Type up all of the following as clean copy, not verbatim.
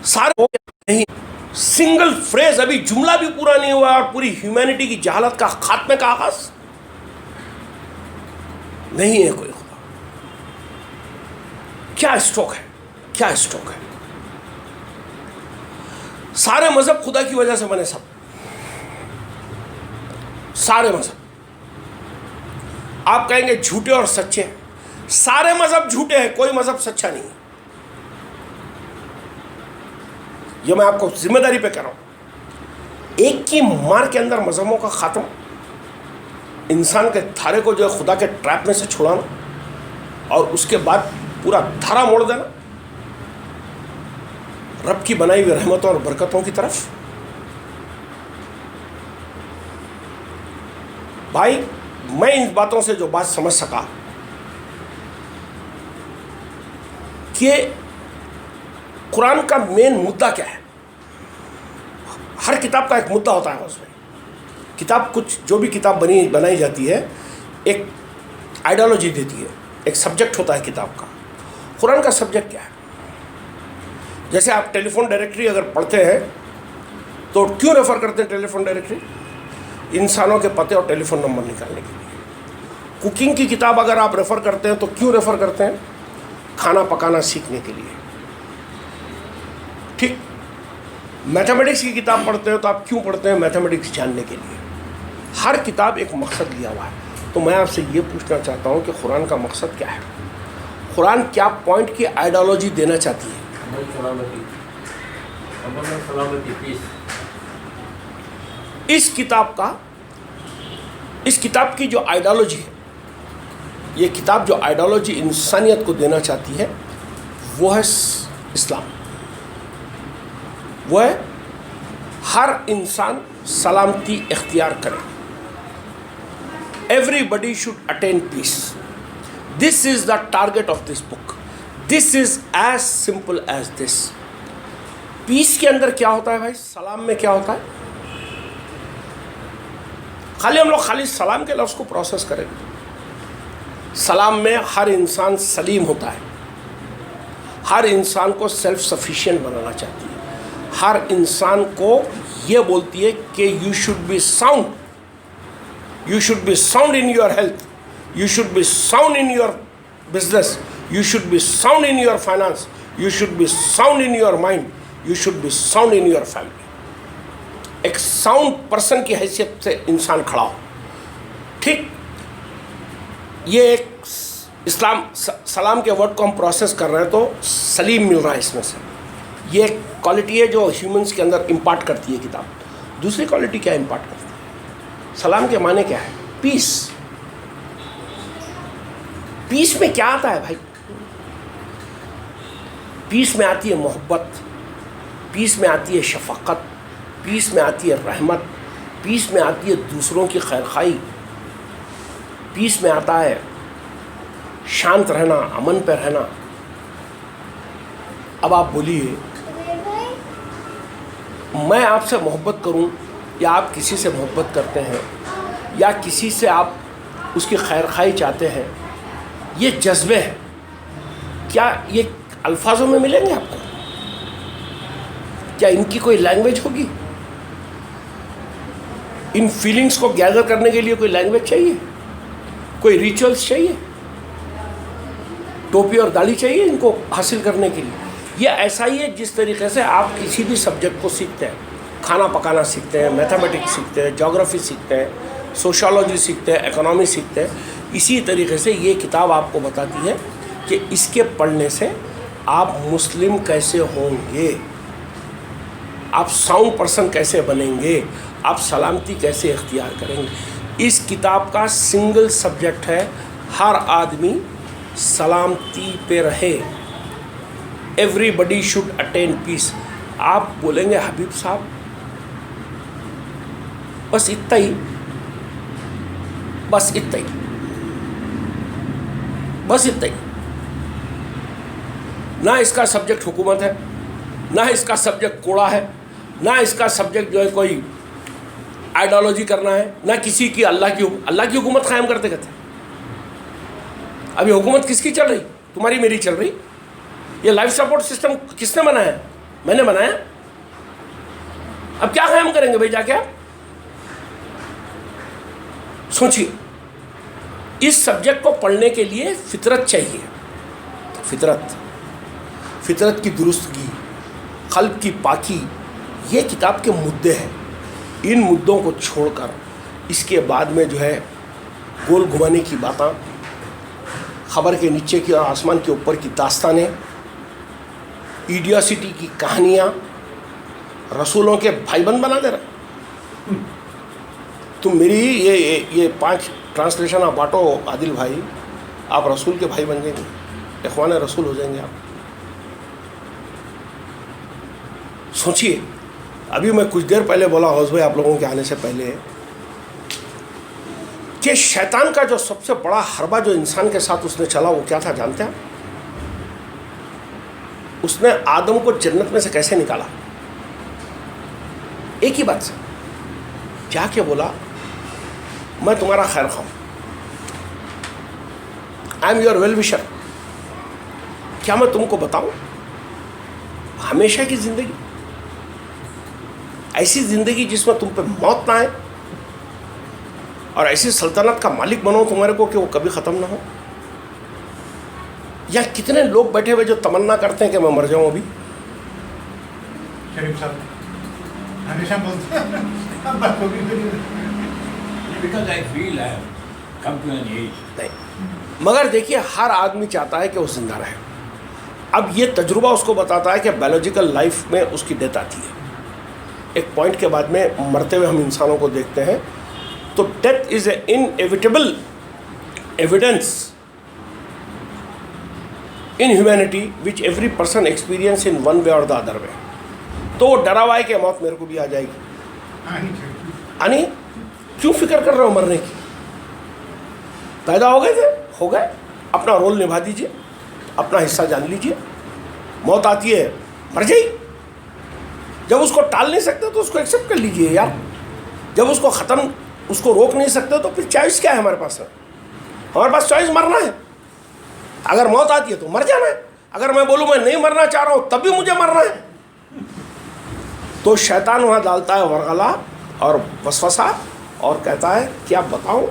سارے نہیں، single freeze, ابھی جملہ بھی پورا نہیں ہوا اور پوری ہیومینٹی کی جہالت کا خاتمے کا آغاز. نہیں ہے کوئی خدا. کیا اسٹروک ہے، کیا اسٹروک ہے. سارے مذہب خدا کی وجہ سے بنے، سارے مذہب. آپ کہیں گے جھوٹے اور سچے، سارے مذہب جھوٹے ہیں، کوئی مذہب سچا نہیں ہے. یہ میں آپ کو ذمہ داری پہ کر رہا ہوں. ایک کی مار کے اندر مذہبوں کا خاتمہ، انسان کے دھارے کو جو ہے خدا کے ٹریپ میں سے چھڑانا اور اس کے بعد پورا دھارا موڑ دینا رب کی بنائی ہوئی رحمتوں اور برکتوں کی طرف. بھائی میں ان باتوں سے جو بات سمجھ سکا کہ قرآن کا مین مدعا کیا ہے. ہر کتاب کا ایک مدعا ہوتا ہے. اس میں کتاب، کچھ جو بھی کتاب بنائی جاتی ہے ایک آئیڈیالوجی دیتی ہے، ایک سبجیکٹ ہوتا ہے کتاب کا. قرآن کا سبجیکٹ کیا ہے؟ جیسے آپ ٹیلی فون ڈائریکٹری اگر پڑھتے ہیں تو کیوں ریفر کرتے ہیں ٹیلی فون ڈائریکٹری؟ انسانوں کے پتے اور ٹیلی فون نمبر نکالنے کے لیے. کوکنگ کی کتاب اگر آپ ریفر کرتے ہیں تو کیوں ریفر کرتے ہیں؟ کھانا پکانا سیکھنے کے لیے. ٹھیک. میتھمیٹکس کی کتاب پڑھتے ہیں تو آپ کیوں پڑھتے ہیں؟ میتھمیٹکس جاننے کے لیے. ہر کتاب ایک مقصد لیا ہوا ہے. تو میں آپ سے یہ پوچھنا چاہتا ہوں کہ قرآن کا مقصد کیا ہے؟ قرآن کیا پوائنٹ کی آئیڈیالوجی دینا چاہتی ہے؟ اس کتاب کی جو آئیڈیالوجی ہے، یہ کتاب جو آئیڈیالوجی انسانیت کو دینا چاہتی ہے وہ ہے اسلام. وہ ہے ہر انسان سلامتی اختیار کرے. Everybody should attain peace. This is the target of this book. This is as simple as this. Peace کے اندر کیا ہوتا ہے بھائی؟ سلام میں کیا ہوتا ہے؟ ہم لوگ خالی سلام کے لفظ کو پروسیس کریں گے. سلام میں ہر انسان سلیم ہوتا ہے. ہر انسان کو سیلف سفیشینٹ بنانا چاہتی ہے. ہر انسان کو یہ بولتی ہے کہ you should be sound. You should be sound in your health. You should be sound in your business. You should be sound in your finance. You should be sound in your mind. You should be sound in your family. ایک sound person کی حیثیت سے انسان کھڑا ہو. ٹھیک. یہ ایک اسلام سلام کے ورڈ کو ہم پروسیس کر رہے ہیں تو سلیم مل رہا ہے اس میں سے. یہ ایک کوالٹی ہے جو ہیومنس کے اندر امپارٹ کرتی ہے کتاب. دوسری کوالٹی کیا امپارٹ کرتی ہے؟ سلام کے معنی کیا ہے؟ پیس. پیس میں کیا آتا ہے بھائی؟ پیس میں آتی ہے محبت. پیس میں آتی ہے شفقت. پیس میں آتی ہے رحمت. پیس میں آتی ہے دوسروں کی خیرخواہی. پیس میں آتا ہے شانت رہنا، امن پہ رہنا. اب آپ بولیے میں آپ سے محبت کروں یا آپ کسی سے محبت کرتے ہیں یا کسی سے آپ اس کی خیرخواہی چاہتے ہیں، یہ جذبے ہیں. کیا یہ الفاظوں میں ملیں گے آپ کو؟ کیا ان کی کوئی لینگویج ہوگی؟ ان فیلنگز کو گیدر کرنے کے لیے کوئی لینگویج چاہیے؟ کوئی ریچولز چاہیے؟ ٹوپی اور داڑھی چاہیے ان کو حاصل کرنے کے لیے؟ یہ ایسا ہی ہے جس طریقے سے آپ کسی بھی سبجیکٹ کو سیکھتے ہیں. کھانا پکانا سیکھتے ہیں، میتھمیٹکس سیکھتے ہیں، جغرافی سیکھتے ہیں، سوشالوجی سیکھتے ہیں، اکنامی سیکھتے ہیں. اسی طریقے سے یہ کتاب آپ کو بتاتی ہے کہ اس کے پڑھنے سے آپ مسلم کیسے ہوں گے، آپ ساؤنڈ پرسن کیسے بنیں گے، آپ سلامتی کیسے اختیار کریں گے. اس کتاب کا سنگل سبجیکٹ ہے ہر آدمی سلامتی پہ رہے. ایوری بڈی شوڈ اٹین پیس. آپ بولیں گے حبیب صاحب بس اتنا ہی، بس اتنا ہی، بس اتنا ہی. نہ اس کا سبجیکٹ حکومت ہے، نہ اس کا سبجیکٹ کوڑا ہے، نہ اس کا سبجیکٹ جو ہے کوئی آئیڈیالوجی کرنا ہے، نہ کسی کی اللہ کی حکومت قائم کرتے کہتے. ابھی حکومت کس کی چل رہی؟ تمہاری میری چل رہی. یہ لائف سپورٹ سسٹم کس نے بنایا ہے؟ میں نے بنایا. اب کیا قائم کریں گے بھائی جا کے آپ؟ سوچیے. اس سبجیکٹ کو پڑھنے کے لیے فطرت چاہیے. فطرت کی درستگی، قلب کی پاکی، یہ کتاب کے مدعے ہیں. ان مدعوں کو چھوڑ کر اس کے بعد میں جو ہے گول گھمانے کی باتیں، خبر کے نیچے کی اور آسمان کے اوپر کی داستانیں، ایڈیاسٹی کی کہانیاں، رسولوں کے بھائی بند بنا دے رہے. تم میری یہ 5 ٹرانسلیشن آپ بانٹو عادل بھائی، آپ رسول کے بھائی بن جائیں گے، اخوان رسول ہو جائیں گے آپ. سوچئے. ابھی میں کچھ دیر پہلے بولا غوث بھائی آپ لوگوں کے آنے سے پہلے کہ شیطان کا جو سب سے بڑا حربہ جو انسان کے ساتھ اس نے چلا وہ کیا تھا جانتے ہیں؟ اس نے آدم کو جنت میں سے کیسے نکالا؟ ایک ہی بات سے جا کے بولا میں تمہارا خیر خواہ ہوں، آئی ایم یور ویل وشر. کیا میں تم کو بتاؤں ہمیشہ کی زندگی، ایسی زندگی جس میں تم پہ موت نہ آئے، اور ایسی سلطنت کا مالک بنو تمہارے کو کہ وہ کبھی ختم نہ ہو. یا کتنے لوگ بیٹھے ہوئے جو تمنا کرتے ہیں کہ میں مر جاؤں ابھی. شریف صاحب ہمیشہ بولتے ہیں مگر دیکھیے ہر آدمی چاہتا ہے کہ وہ زندہ رہے. اب یہ تجربہ اس کو بتاتا ہے کہ بایولوجیکل لائف میں اس کی ڈیتھ آتی ہے. ایک پوائنٹ کے بعد میں مرتے ہوئے ہم انسانوں کو دیکھتے ہیں تو death is a inevitable evidence in humanity which every person experience in one way اور دا ادر وے. تو وہ ڈرا ہوا ہے کہ موت میرے کو بھی آ جائے گی. آنی کیوں فکر کر رہے ہو مرنے کی؟ پیدا ہو گئے تھے، ہو گئے، اپنا رول نبھا دیجئے، اپنا حصہ جان لیجئے. موت آتی ہے مر جائیے. جب اس کو ٹال نہیں سکتے تو اس کو ایکسیپٹ کر لیجئے یار. جب اس کو ختم، اس کو روک نہیں سکتے تو پھر چوائس کیا ہے ہمارے پاس؟ ہمارے پاس چوائس مرنا ہے. اگر موت آتی ہے تو مر جانا ہے. اگر میں بولوں میں نہیں مرنا چاہ رہا ہوں تب بھی مجھے مرنا ہے. تو شیطان وہاں ڈالتا ہے ورغلا اور وسوسہ اور کہتا ہے کیا بتاؤں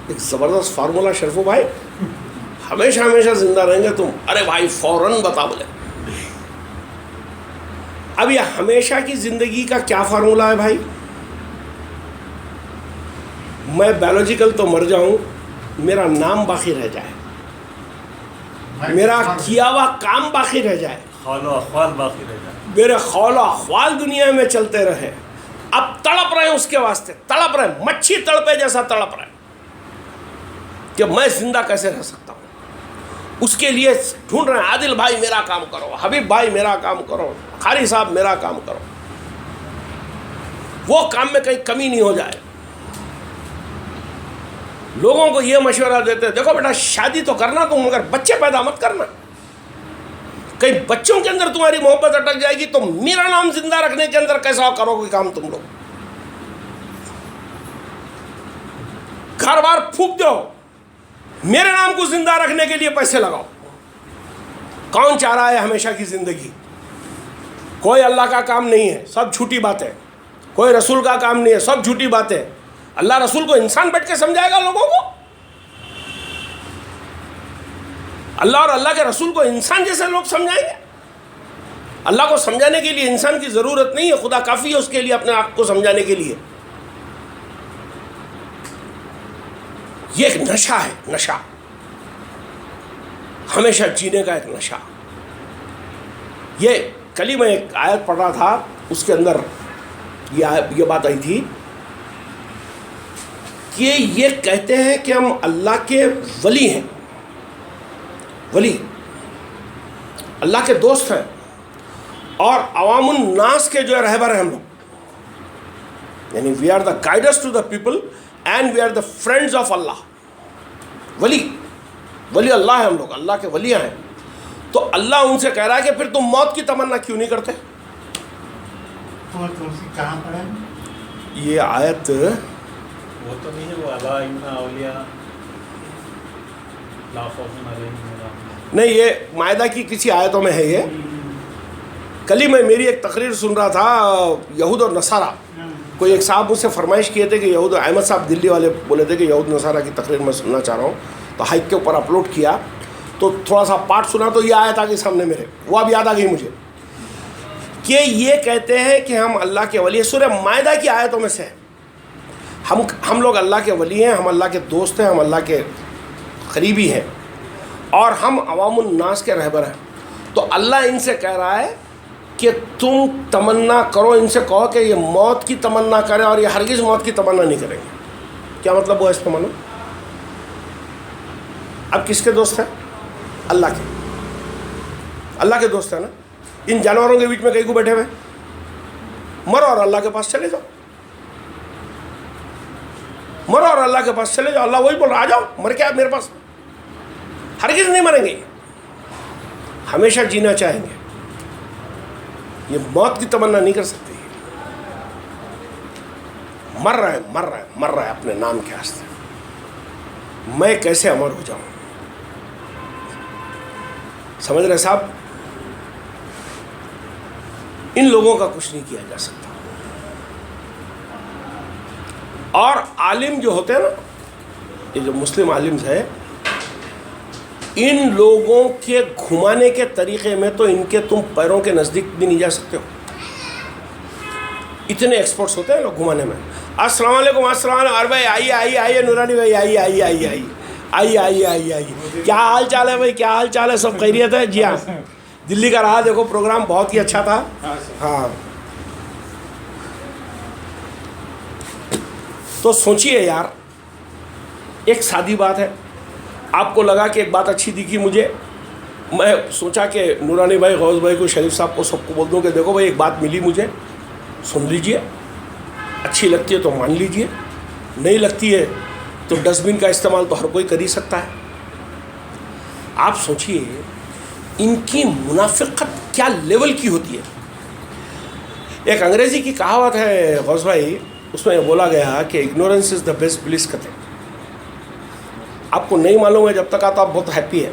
ایک زبردست فارمولا شرفو بھائی، ہمیشہ ہمیشہ زندہ رہیں گے تم. ارے بھائی فوراً بتا. بولے اب یہ ہمیشہ کی زندگی کا کیا فارمولا ہے بھائی؟ میں بایولوجیکل تو مر جاؤں، میرا نام باقی رہ جائے، میرا کیا ہوا کام باقی رہ جائے، خال و اخوال باقی رہ جائے، میرے خول و اخوال دنیا میں چلتے رہے. اب تڑپ رہے ہیں اس کے واسطے، تڑپ رہے ہیں، مچھی تڑپے جیسا تڑپ رہے ہیں کہ میں زندہ کیسے رہ سکتا ہوں. اس کے لیے ڈھونڈ رہے ہیں عادل بھائی میرا کام کرو، حبیب بھائی میرا کام کرو، قاری صاحب میرا کام کرو. وہ کام میں کہیں کمی نہیں ہو جائے. لوگوں کو یہ مشورہ دیتے ہیں دیکھو بیٹا شادی تو کرنا تم مگر بچے پیدا مت کرنا. کئی بچوں کے اندر تمہاری محبت اٹک جائے گی تو میرا نام زندہ رکھنے کے اندر کیسا کرو گے کام تم لوگ؟ گھر بار پھونک دو، میرے نام کو زندہ رکھنے کے لیے پیسے لگاؤ. کون چاہ رہا ہے ہمیشہ کی زندگی؟ کوئی اللہ کا کام نہیں ہے، سب جھوٹی باتیں. کوئی رسول کا کام نہیں ہے، سب جھوٹی باتیں. اللہ رسول کو انسان بیٹھ کے سمجھائے گا لوگوں کو؟ اللہ اور اللہ کے رسول کو انسان جیسے لوگ سمجھائیں گے؟ اللہ کو سمجھانے کے لیے انسان کی ضرورت نہیں ہے، خدا کافی ہے اس کے لیے اپنے آپ کو سمجھانے کے لیے. یہ ایک نشہ ہے، نشہ، ہمیشہ جینے کا ایک نشہ. یہ کل ہی میں ایک آیت پڑھ رہا تھا، اس کے اندر یہ بات آئی تھی کہ یہ کہتے ہیں کہ ہم اللہ کے ولی ہیں، ولی اللہ کے دوست ہیں، اور عوام الناس کے جو ہے رہبر ہیں ہم لوگ. یعنی we are the guiders to the people and we are the friends of Allah. ولی اللہ ہے ہم لوگ، اللہ کے ولی ہیں. تو اللہ ان سے کہہ رہا ہے کہ پھر تم موت کی تمنا کیوں نہیں کرتے؟ کہاں پڑھا؟ یہ آیت وہ تو نہیں ہے، وہ الا ان اولیاء لا خوف علیہم ولا هم نہیں، یہ مائدہ کی کسی آیتوں میں ہے. یہ کل ہی میں میری ایک تقریر سن رہا تھا یہود اور نصارہ. کوئی ایک صاحب مجھ سے فرمائش کیے تھے کہ یہود، احمد صاحب دلی والے بولے تھے کہ یہود نصارہ کی تقریر میں سننا چاہ رہا ہوں، تو ہائیک کے اوپر اپلوڈ کیا تو تھوڑا سا پارٹ سنا تو یہ آیا تھا کہ سامنے میرے، وہ اب یاد آ گئی مجھے، کہ یہ کہتے ہیں کہ ہم اللہ کے ولی ہیں. سورہ مائدہ کی آیتوں میں سے ہم لوگ اللہ کے ولی ہیں، ہم اللہ کے دوست ہیں، ہم اللہ کے قریبی ہیں، اور ہم عوام الناس کے رہبر ہیں. تو اللہ ان سے کہہ رہا ہے کہ تم تمنا کرو، ان سے کہو کہ یہ موت کی تمنا کریں اور یہ ہرگز موت کی تمنا نہیں کریں گے. کیا مطلب ہوا اس پہ معلوم؟ اب کس کے دوست ہیں؟ اللہ کے. اللہ کے دوست ہیں نا. ان جانوروں کے بیچ میں کہیں کو بیٹھے ہوئے، مرو اور اللہ کے پاس چلے جاؤ، مرو اور اللہ کے پاس چلے جاؤ. اللہ وہی بول رہا، آ جاؤ، مر کے میرے پاس. ہرگز نہیں مریں گے، ہمیشہ جینا چاہیں گے، یہ موت کی تمنا نہیں کر سکتے. مر رہا ہے اپنے نام کے واسطے. میں کیسے امر ہو جاؤں؟ سمجھ رہے صاحب؟ ان لوگوں کا کچھ نہیں کیا جا سکتا. اور عالم جو ہوتے ہیں نا، یہ جو مسلم عالم ہیں، ان لوگوں کے گھمانے کے طریقے میں تو ان کے تم پیروں کے نزدیک بھی نہیں جا سکتے ہو. اتنے ایکسپرٹس ہوتے ہیں لوگ گھمانے میں. السلام علیکم، السلام علیکم، بھائی آئیے نورانی بھائی، آئیے. کیا حال چال ہے بھائی؟ کیا حال چال ہے؟ سب خیریت ہے؟ جی ہاں. دلی کا رہا دیکھو پروگرام بہت ہی اچھا تھا. ہاں تو سوچئے یار، ایک سادی بات ہے. آپ کو لگا کہ ایک بات اچھی دکھی مجھے، میں سوچا کہ نورانی بھائی، غوث بھائی کو، شریف صاحب کو، سب کو بول دوں کہ دیکھو بھائی ایک بات ملی مجھے، سن لیجئے، اچھی لگتی ہے تو مان لیجئے، نہیں لگتی ہے تو ڈسٹ بن کا استعمال تو ہر کوئی کر ہی سکتا ہے. آپ سوچئے ان کی منافقت کیا لیول کی ہوتی ہے. ایک انگریزی کی کہاوت ہے غوث بھائی، اس میں بولا گیا کہ ignorance is the best bliss کہتے ہیں. آپ کو نہیں معلوم ہے جب تک آپ بہت ہیپی ہے،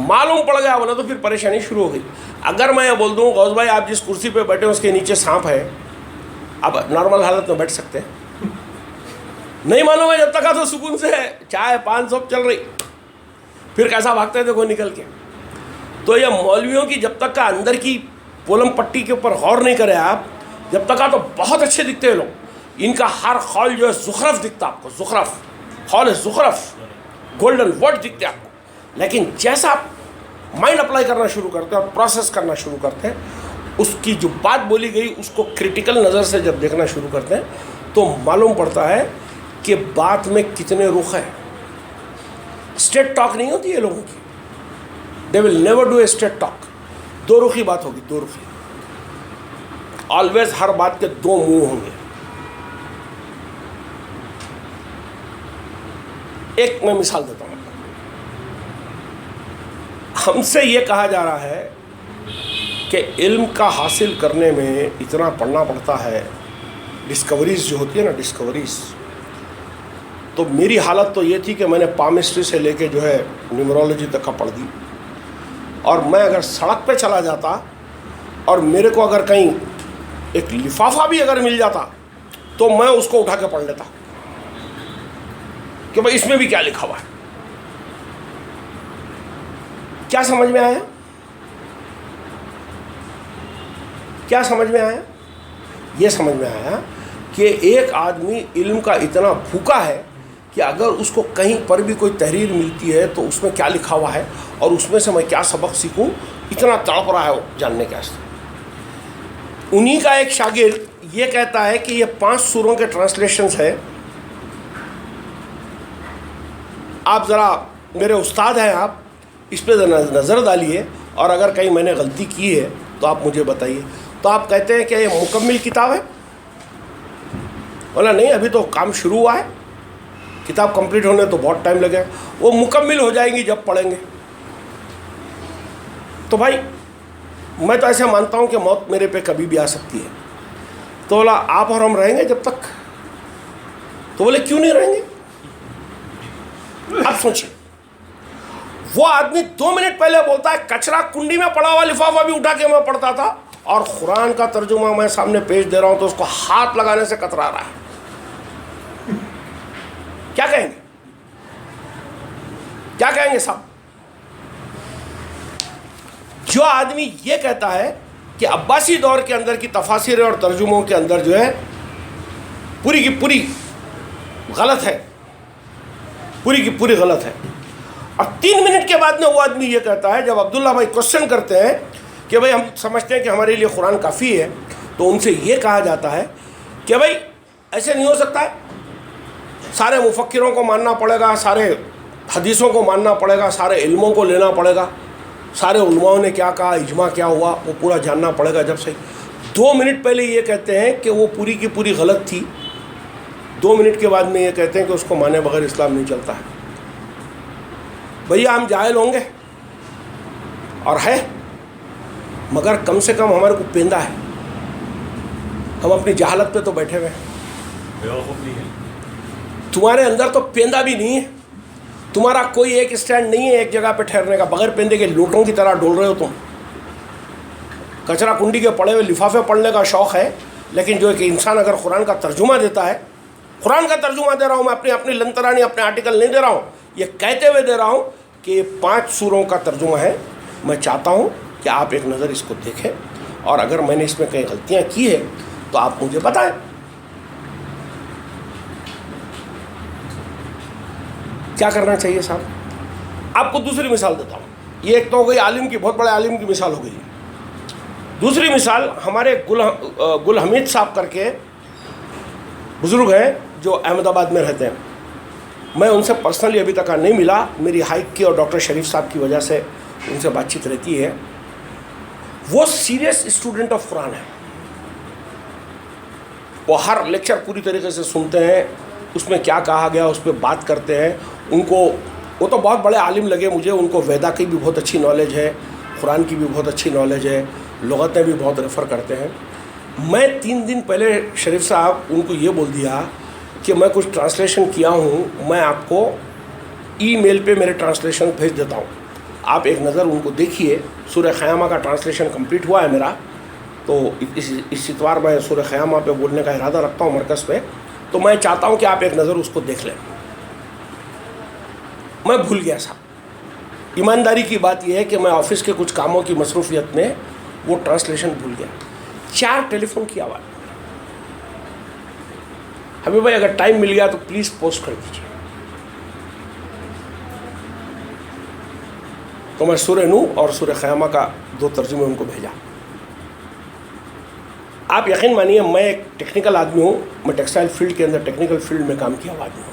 معلوم پڑ گیا بولا تو پھر پریشانی شروع ہو گئی. اگر میں یہ بول دوں غوث بھائی آپ جس کرسی پہ بیٹھے ہیں اس کے نیچے سانپ ہے، آپ نارمل حالت میں بیٹھ سکتے ہیں؟ نہیں معلوم ہے جب تک آپ تو سکون سے ہے، چائے پان سب چل رہی، پھر کیسا بھاگتے ہیں دیکھو نکل کے. تو یہ مولویوں کی جب تک کا اندر کی پولم پٹی کے اوپر غور نہیں کرے آپ، جب تک تو بہت اچھے دکھتے ہیں لوگ. ان کا ہر خول جو ہے زخرف دکھتا آپ کو، زخرف، خول ہے زخرف، گولڈن ورڈ دکھتے آپ کو. لیکن جیسا آپ مائنڈ اپلائی کرنا شروع کرتے ہیں اور پروسیس کرنا شروع کرتے ہیں، اس کی جو بات بولی گئی اس کو کریٹیکل نظر سے جب دیکھنا شروع کرتے ہیں تو معلوم پڑتا ہے کہ بات میں کتنے رخ ہیں. اسٹریٹ ٹاک نہیں ہوتی ہے لوگوں کی. They will never do a straight talk. دو رخی بات ہوگی، دو رخی. آلویز ہر بات کے دو منہ ہوں گے. ایک میں مثال دیتا ہوں. ہم سے یہ کہا جا رہا ہے کہ علم کا حاصل کرنے میں اتنا پڑھنا پڑتا ہے، ڈسکوریز جو ہوتی ہے نا، ڈسکوریز. تو میری حالت تو یہ تھی کہ میں نے پامسٹری سے لے کے جو ہے نیومرولوجی تک کا پڑھ دی، اور میں اگر سڑک پہ چلا جاتا اور میرے کو اگر کہیں ایک لفافہ بھی اگر مل جاتا تو میں اس کو اٹھا کے پڑھ لیتا کہ بھائی اس میں بھی کیا لکھا ہوا ہے. کیا سمجھ میں آیا؟ کیا سمجھ میں آیا؟ یہ سمجھ میں آیا کہ ایک آدمی علم کا اتنا بھوکا ہے کہ اگر اس کو کہیں پر بھی کوئی تحریر ملتی ہے تو اس میں کیا لکھا ہوا ہے اور اس میں سے میں کیا سبق سیکھوں، اتنا تڑپ رہا ہے وہ جاننے کے واسطے. انہی کا ایک شاگرد یہ کہتا ہے کہ یہ 5 سوروں کے ٹرانسلیشنز ہے. آپ ذرا میرے استاد ہیں، آپ اس پہ نظر ڈالیے اور اگر کہیں میں نے غلطی کی ہے تو آپ مجھے بتائیے. تو آپ کہتے ہیں کہ یہ مکمل کتاب ہے؟ بولا نہیں، ابھی تو کام شروع ہوا ہے، کتاب کمپلیٹ ہونے تو بہت ٹائم لگے. وہ مکمل ہو جائیں گی جب پڑھیں گے. تو بھائی میں تو ایسے مانتا ہوں کہ موت میرے پہ کبھی بھی آ سکتی ہے. تو بولا آپ اور ہم رہیں گے جب تک؟ تو بولے کیوں نہیں رہیں گے؟ اب سوچیں، وہ آدمی 2 منٹ پہلے بولتا ہے کچرا کنڈی میں پڑا ہوا لفافہ بھی اٹھا کے میں پڑھتا تھا، اور قرآن کا ترجمہ میں سامنے پیش دے رہا ہوں تو اس کو ہاتھ لگانے سے کترا رہا ہے. کیا کہیں گے؟ کیا کہیں گے صاحب؟ جو آدمی یہ کہتا ہے کہ عباسی دور کے اندر کی تفاسیر اور ترجموں کے اندر جو ہے پوری کی پوری غلط ہے، پوری کی پوری غلط ہے، اور 3 منٹ کے بعد میں وہ آدمی یہ کہتا ہے، جب عبداللہ بھائی کوشچن کرتے ہیں کہ بھائی ہم سمجھتے ہیں کہ ہمارے لیے قرآن کافی ہے، تو ان سے یہ کہا جاتا ہے کہ بھائی ایسے نہیں ہو سکتا ہے، سارے مفکروں کو ماننا پڑے گا، سارے حدیثوں کو ماننا پڑے گا، سارے علموں کو لینا پڑے گا، سارے علماء نے کیا کہا، اجماع کیا ہوا، وہ پورا جاننا پڑے گا. جب سے 2 منٹ پہلے یہ کہتے ہیں کہ وہ پوری کی پوری غلط تھی، 2 منٹ کے بعد میں یہ کہتے ہیں کہ اس کو مانے بغیر اسلام نہیں چلتا ہے. بھیا ہم جاہل ہوں گے اور ہے، مگر کم سے کم ہمارے کو پیندا ہے. ہم اپنی جہالت پہ تو بیٹھے ہوئے ہیں. بیوقوف نہیں ہے. تمہارے اندر تو پیندا بھی نہیں ہے، تمہارا کوئی ایک اسٹینڈ نہیں ہے ایک جگہ پہ ٹھہرنے کا. بغیر پیندے کے لوٹوں کی طرح ڈول رہے ہو تم. کچرا کنڈی کے پڑے ہوئے لفافے پڑھنے کا شوق ہے، لیکن جو ایک انسان اگر قرآن کا ترجمہ دیتا ہے، قرآن کا ترجمہ دے رہا ہوں میں، اپنی لنترانی اپنے آرٹیکل نہیں دے رہا ہوں، یہ کہتے ہوئے دے رہا ہوں کہ یہ 5 سوروں کا ترجمہ ہے. میں چاہتا ہوں کہ آپ ایک نظر اس کو دیکھیں، اور اگر میں نے اس میں کئی غلطیاں کی ہیں تو آپ مجھے بتائیں. کیا کرنا چاہیے صاحب؟ آپ کو دوسری مثال دیتا ہوں. یہ ایک تو ہو گئی عالم کی، بہت بڑے عالم کی مثال ہو گئی. دوسری مثال ہمارے گل حمید صاحب کر کے بزرگ ہیں جو احمد آباد میں رہتے ہیں. میں ان سے پرسنلی ابھی تک نہیں ملا، میری ہائیک کی اور ڈاکٹر شریف صاحب کی وجہ سے ان سے بات چیت رہتی ہے. وہ سیریس اسٹوڈنٹ آف قرآن ہے. وہ ہر لیکچر پوری طریقے سے سنتے ہیں، اس میں کیا کہا گیا اس پہ بات کرتے ہیں. ان کو وہ تو بہت بڑے عالم لگے مجھے. ان کو ویدا کی بھی بہت اچھی نالج ہے، قرآن کی بھی بہت اچھی نالج ہے، لغتیں بھی بہت ریفر کرتے ہیں. میں 3 دن پہلے شریف صاحب ان کو یہ بول دیا کہ میں کچھ ٹرانسلیشن کیا ہوں، میں آپ کو ای میل پہ میرے ٹرانسلیشن بھیج دیتا ہوں، آپ ایک نظر ان کو دیکھیے. سورہ قیامہ کا ٹرانسلیشن کمپلیٹ ہوا ہے میرا، تو اس اتوار میں سورہ قیامہ پہ بولنے کا ارادہ رکھتا ہوں مرکز پہ، تو میں چاہتا ہوں کہ آپ ایک نظر اس کو دیکھ لیں. میں بھول گیا صاحب. ایمانداری کی بات یہ ہے کہ میں آفس کے کچھ کاموں کی مصروفیت میں وہ ٹرانسلیشن بھول گیا. 4 ٹیلی فون کی آواز. حبیب بھائی اگر ٹائم مل گیا تو پلیز پوسٹ کر دیجیے. تو میں سورہ نو اور سورہ قیامہ کا 2 ترجمے ان کو بھیجا. آپ یقین مانیے میں ایک ٹیکنیکل آدمی ہوں، میں ٹیکسٹائل فیلڈ کے اندر ٹیکنیکل فیلڈ میں کام کیا ہوا آدمی ہوں.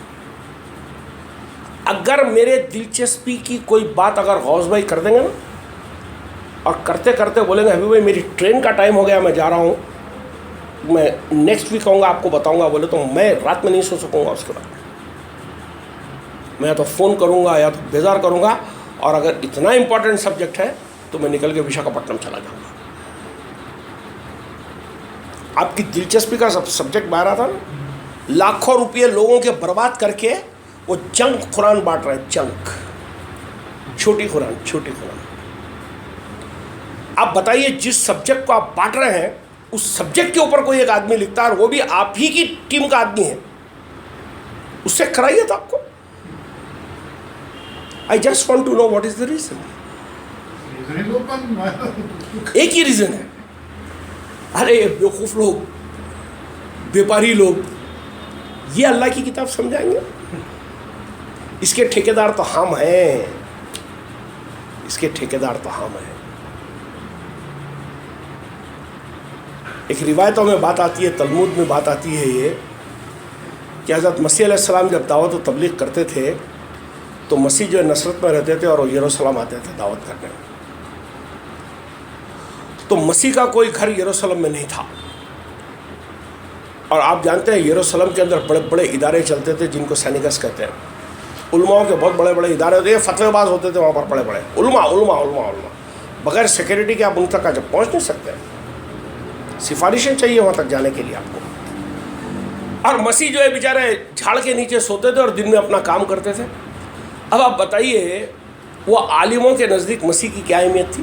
اگر میرے دلچسپی کی کوئی بات اگر غوث بھائی کر دیں گے نا، اور کرتے کرتے بولیں گے حبیب بھائی میری ٹرین کا ٹائم ہو گیا میں جا رہا ہوں، میں نیکسٹ ویک آؤں گا آپ کو بتاؤں گا، بولے تو میں رات میں نہیں سو سکوں گا. اس کے بعد میں یا تو فون کروں گا یا تو بیزار کروں گا، اور اگر اتنا امپورٹنٹ سبجیکٹ ہے تو میں نکل کے وشاکھاپٹنم چلا جاؤں گا. آپ کی دلچسپی کا سبجیکٹ باہر آتا نا، لاکھوں روپئے لوگوں کے برباد کر کے وہ جنک قرآن بانٹ رہے ہیں. جنک، چھوٹی قرآن، چھوٹی قرآن. آپ بتائیے جس سبجیکٹ کو آپ بانٹ رہے ہیں اس سبجیکٹ کے اوپر کوئی ایک آدمی لکھتا ہے اور وہ بھی آپ ہی کی ٹیم کا آدمی ہے، اس سے کرائیے تو آپ کو. I just want to know what is the reason. ایک ہی ریزن ہے. ارے بیوقوف لوگ، بیپاری لوگ یہ اللہ کی کتاب سمجھائیں گے؟ اس کے ٹھیکیدار تو ہم ہیں، اس کے ٹھیکیدار تو ہم ہیں. ایک روایتوں میں بات آتی ہے، تلمود میں بات آتی ہے یہ کہ حضرت مسیح علیہ السلام جب دعوت و تبلیغ کرتے تھے تو مسیح جو ہے نصرت میں رہتے تھے اور وہ یروشلم آتے تھے دعوت کرنے. تو مسیح کا کوئی گھر یروشلم میں نہیں تھا، اور آپ جانتے ہیں یروشلم کے اندر بڑے بڑے ادارے چلتے تھے جن کو سینیکس کہتے ہیں. علماء کے بہت بڑے بڑے ادارے ہوتے ہیں، فتوی باز ہوتے تھے وہاں پر بڑے بڑے علماء. بغیر سیکیورٹی کے آپ ان تک جب پہنچ نہیں سکتے، سفارشیں چاہیے وہاں تک جانے کے لیے آپ کو. اور مسیح جو ہے بیچارے جھاڑ کے نیچے سوتے تھے اور دن میں اپنا کام کرتے تھے. اب آپ بتائیے وہ عالموں کے نزدیک مسیح کی کیا اہمیت تھی؟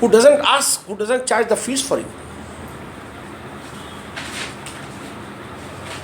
who doesn't charge the fees for you।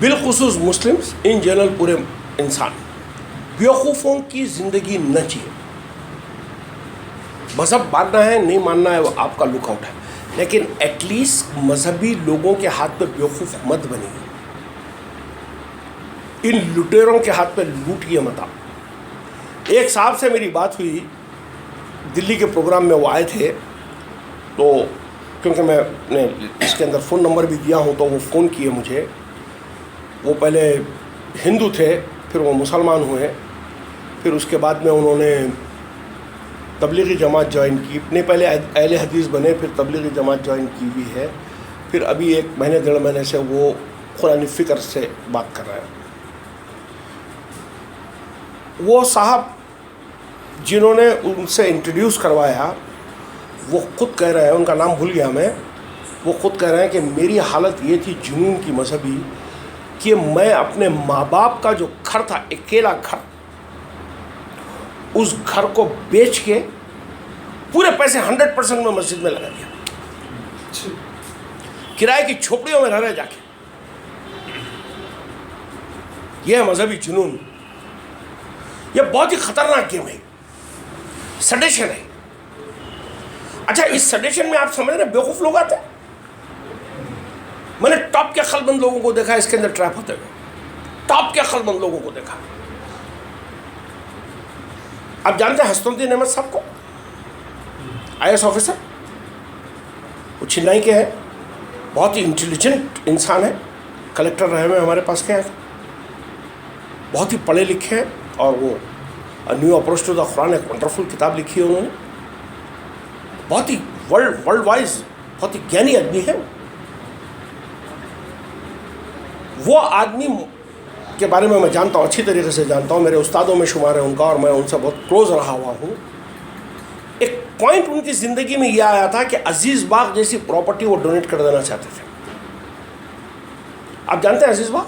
بالخصوص مسلمس ان جنرل پورے انسان بیوقوفوں کی زندگی نہ چاہیے. مذہب ماننا ہے نہیں ماننا ہے وہ آپ کا لک آؤٹ ہے, لیکن ایٹ لیسٹ مذہبی لوگوں کے ہاتھ پہ بیوقوف مت بنیے, ان لٹیروں کے ہاتھ پہ لوٹیے مت آپ. ایک صاحب سے میری بات ہوئی دلی کے پروگرام میں, وہ آئے تھے, تو کیونکہ میں نے اس کے اندر فون نمبر بھی دیا ہوں تو وہ فون کیے مجھے. وہ پہلے ہندو تھے, پھر وہ مسلمان ہوئے, پھر اس کے بعد میں انہوں نے تبلیغی جماعت جوائن کی. نہیں, پہلے اہل حدیث بنے, پھر تبلیغی جماعت جوائن کی بھی ہے, پھر ابھی 1 مہینے 1.5 مہینے سے وہ قرآن فکر سے بات کر رہے ہیں. وہ صاحب جنہوں نے ان سے انٹروڈیوس کروایا وہ خود کہہ رہے ہیں, ان کا نام بھول گیا میں, وہ خود کہہ رہے ہیں کہ میری حالت یہ تھی جنون کی مذہبی کہ میں اپنے ماں باپ کا جو گھر تھا, اکیلا گھر, اس گھر کو بیچ کے پورے پیسے 100% میں مسجد میں لگا دیا, کرائے کی جھوپڑیوں میں رہ رہے جا کے. یہ ہے مذہبی جنون. یہ بہت ہی خطرناک گیم ہے, سڈیشن ہے. اچھا, اس سڈیشن میں آپ سمجھ رہے ہیں بیوقوف لوگ آتے ہیں. میں نے ٹاپ کے عقل مند لوگوں کو دیکھا اس کے اندر ٹریپ ہوتے ہوئے, ٹاپ کے عقل مند لوگوں کو دیکھا. آپ جانتے ہیں حسنالدین احمد صاحب کو, IAS آفیسر, وہ چنئی کے ہیں, بہت ہی انٹیلیجنٹ انسان ہے, کلیکٹر رہے ہوئے ہمارے پاس کے ہیں, بہت ہی پڑھے لکھے ہیں, اور وہ نیو اپروچ ٹو دا قرآن ایک ونڈرفل کتاب لکھی ہے انہوں نے. بہت ہی ورلڈ وائز بہت ہی گیانی آدمی ہے. وہ آدمی کے بارے میں جانتا ہوں, اچھی طریقے سے جانتا ہوں, میرے استادوں میں شمار ہے ان کا, اور میں ان سے بہت کلوز رہا ہوا ہوں. ایک پوائنٹ ان کی زندگی میں یہ آیا تھا کہ عزیز باغ جیسی پراپرٹی وہ ڈونیٹ کر دینا چاہتے تھے. آپ جانتے ہیں عزیز باغ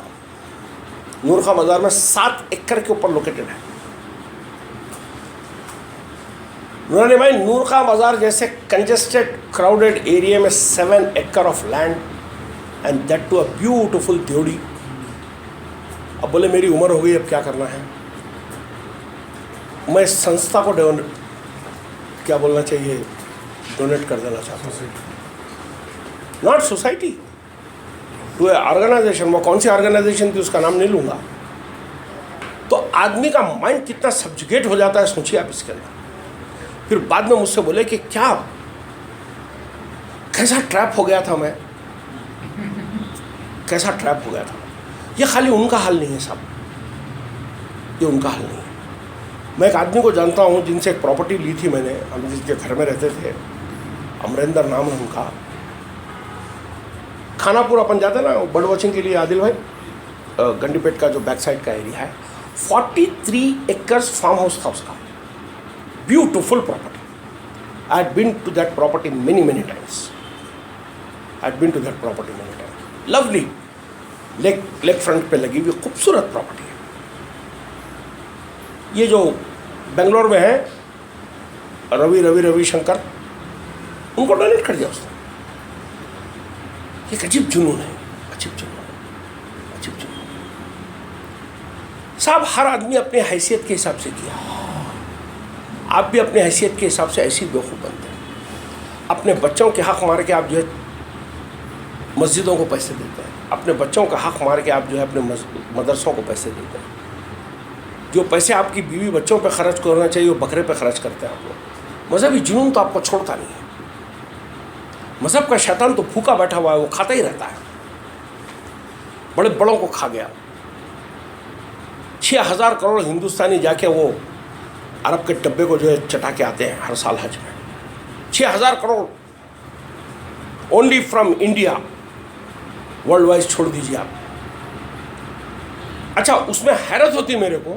نور خواہ بازار میں 7 ایکڑ کے اوپر لوکیٹڈ ہے. انہوں نے بھائی نور خواہ بازار جیسے کنجسٹڈ کراؤڈیڈ ایریا میں 7 acre of land, and that to a beautiful دیوڑی. اب بولے میری عمر ہو گئی, اب کیا کرنا ہے, میں اس سنستھا کو کیا بولنا چاہیے, ڈونیٹ کر دینا چاہتا ہوں. Not society, to a organisation. وہ کون سی آرگنائزیشن تھی اس کا نام نہیں لوں گا. تو آدمی کا مائنڈ کتنا سبجوگیٹ ہو جاتا ہے, سوچیے آپ اس کے اندر. پھر بعد میں مجھ سے بولے کہ کیا کیسا ٹریپ ہو گیا تھا میں, کیسا ٹریپ ہو گیا تھا. یہ خالی ان کا حل نہیں ہے صاحب, یہ ان کا حل نہیں ہے. میں ایک آدمی کو جانتا ہوں جن سے ایک پراپرٹی لی تھی میں نے, ہم جس کے گھر میں رہتے تھے, امریندر نام ہے ان کا. کھانا پور اپن جاتے نا برڈ واچنگ کے لیے, عادل بھائی, گنڈی پیٹ کا جو بیک سائڈ کا ایریا ہے, 43 ایکرز فارم ہاؤس تھا اس کا, beautiful property. I had been to that property many times. I had been to that property many times. Lovely lake front پہ لگی ہوئی خوبصورت پراپرٹی ہے. یہ جو بنگلور میں ہے روی شنکر, ان کو ڈونیٹ کر دیا اس نے. ایک عجیب جنون ہے, عجیب جنون صاحب. ہر آدمی اپنے حیثیت کے حساب سے کیا. آپ بھی اپنے حیثیت کے حساب سے ایسی بیوقوف بنتے ہیں. اپنے بچوں کے حق مار کے آپ جو ہے مسجدوں کو پیسے دیتے ہیں, اپنے بچوں کا حق مار کے آپ جو ہے اپنے مدرسوں کو پیسے دیتے ہیں. جو پیسے آپ کی بیوی بچوں پہ خرچ کرنا چاہیے وہ بکرے پہ خرچ کرتے ہیں آپ لوگ. مذہبی جنون تو آپ کو چھوڑتا نہیں ہے. مذہب کا شیطان تو بھوکا بیٹھا ہوا ہے, وہ کھاتا ہی رہتا ہے. بڑے بڑوں کو کھا گیا. 6,000 کروڑ ہندوستانی جا کے وہ عرب کے ڈبے کو جو ہے چٹا کے آتے ہیں ہر سال حج میں. 6,000 crore only from India, world wise چھوڑ دیجیے آپ. اچھا, اس میں حیرت ہوتی میرے کو,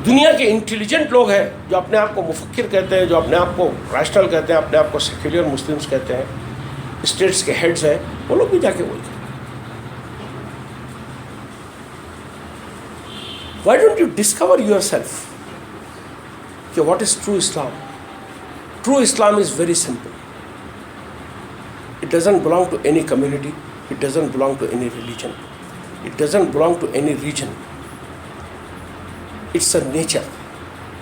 دنیا کے انٹیلیجنٹ لوگ ہیں جو اپنے آپ کو مفکر کہتے ہیں, جو اپنے آپ کو ریشنل کہتے ہیں, اپنے آپ کو سیکولر مسلمس کہتے ہیں, اسٹیٹس کے ہیڈز ہیں, وہ لوگ بھی جا کے وہی کرتے ہیں. Why don't you discover yourself کہ what is true Islam? True Islam is very simple. It doesn't belong to any community. It doesn't belong to any religion. It doesn't belong to any region. It's a nature,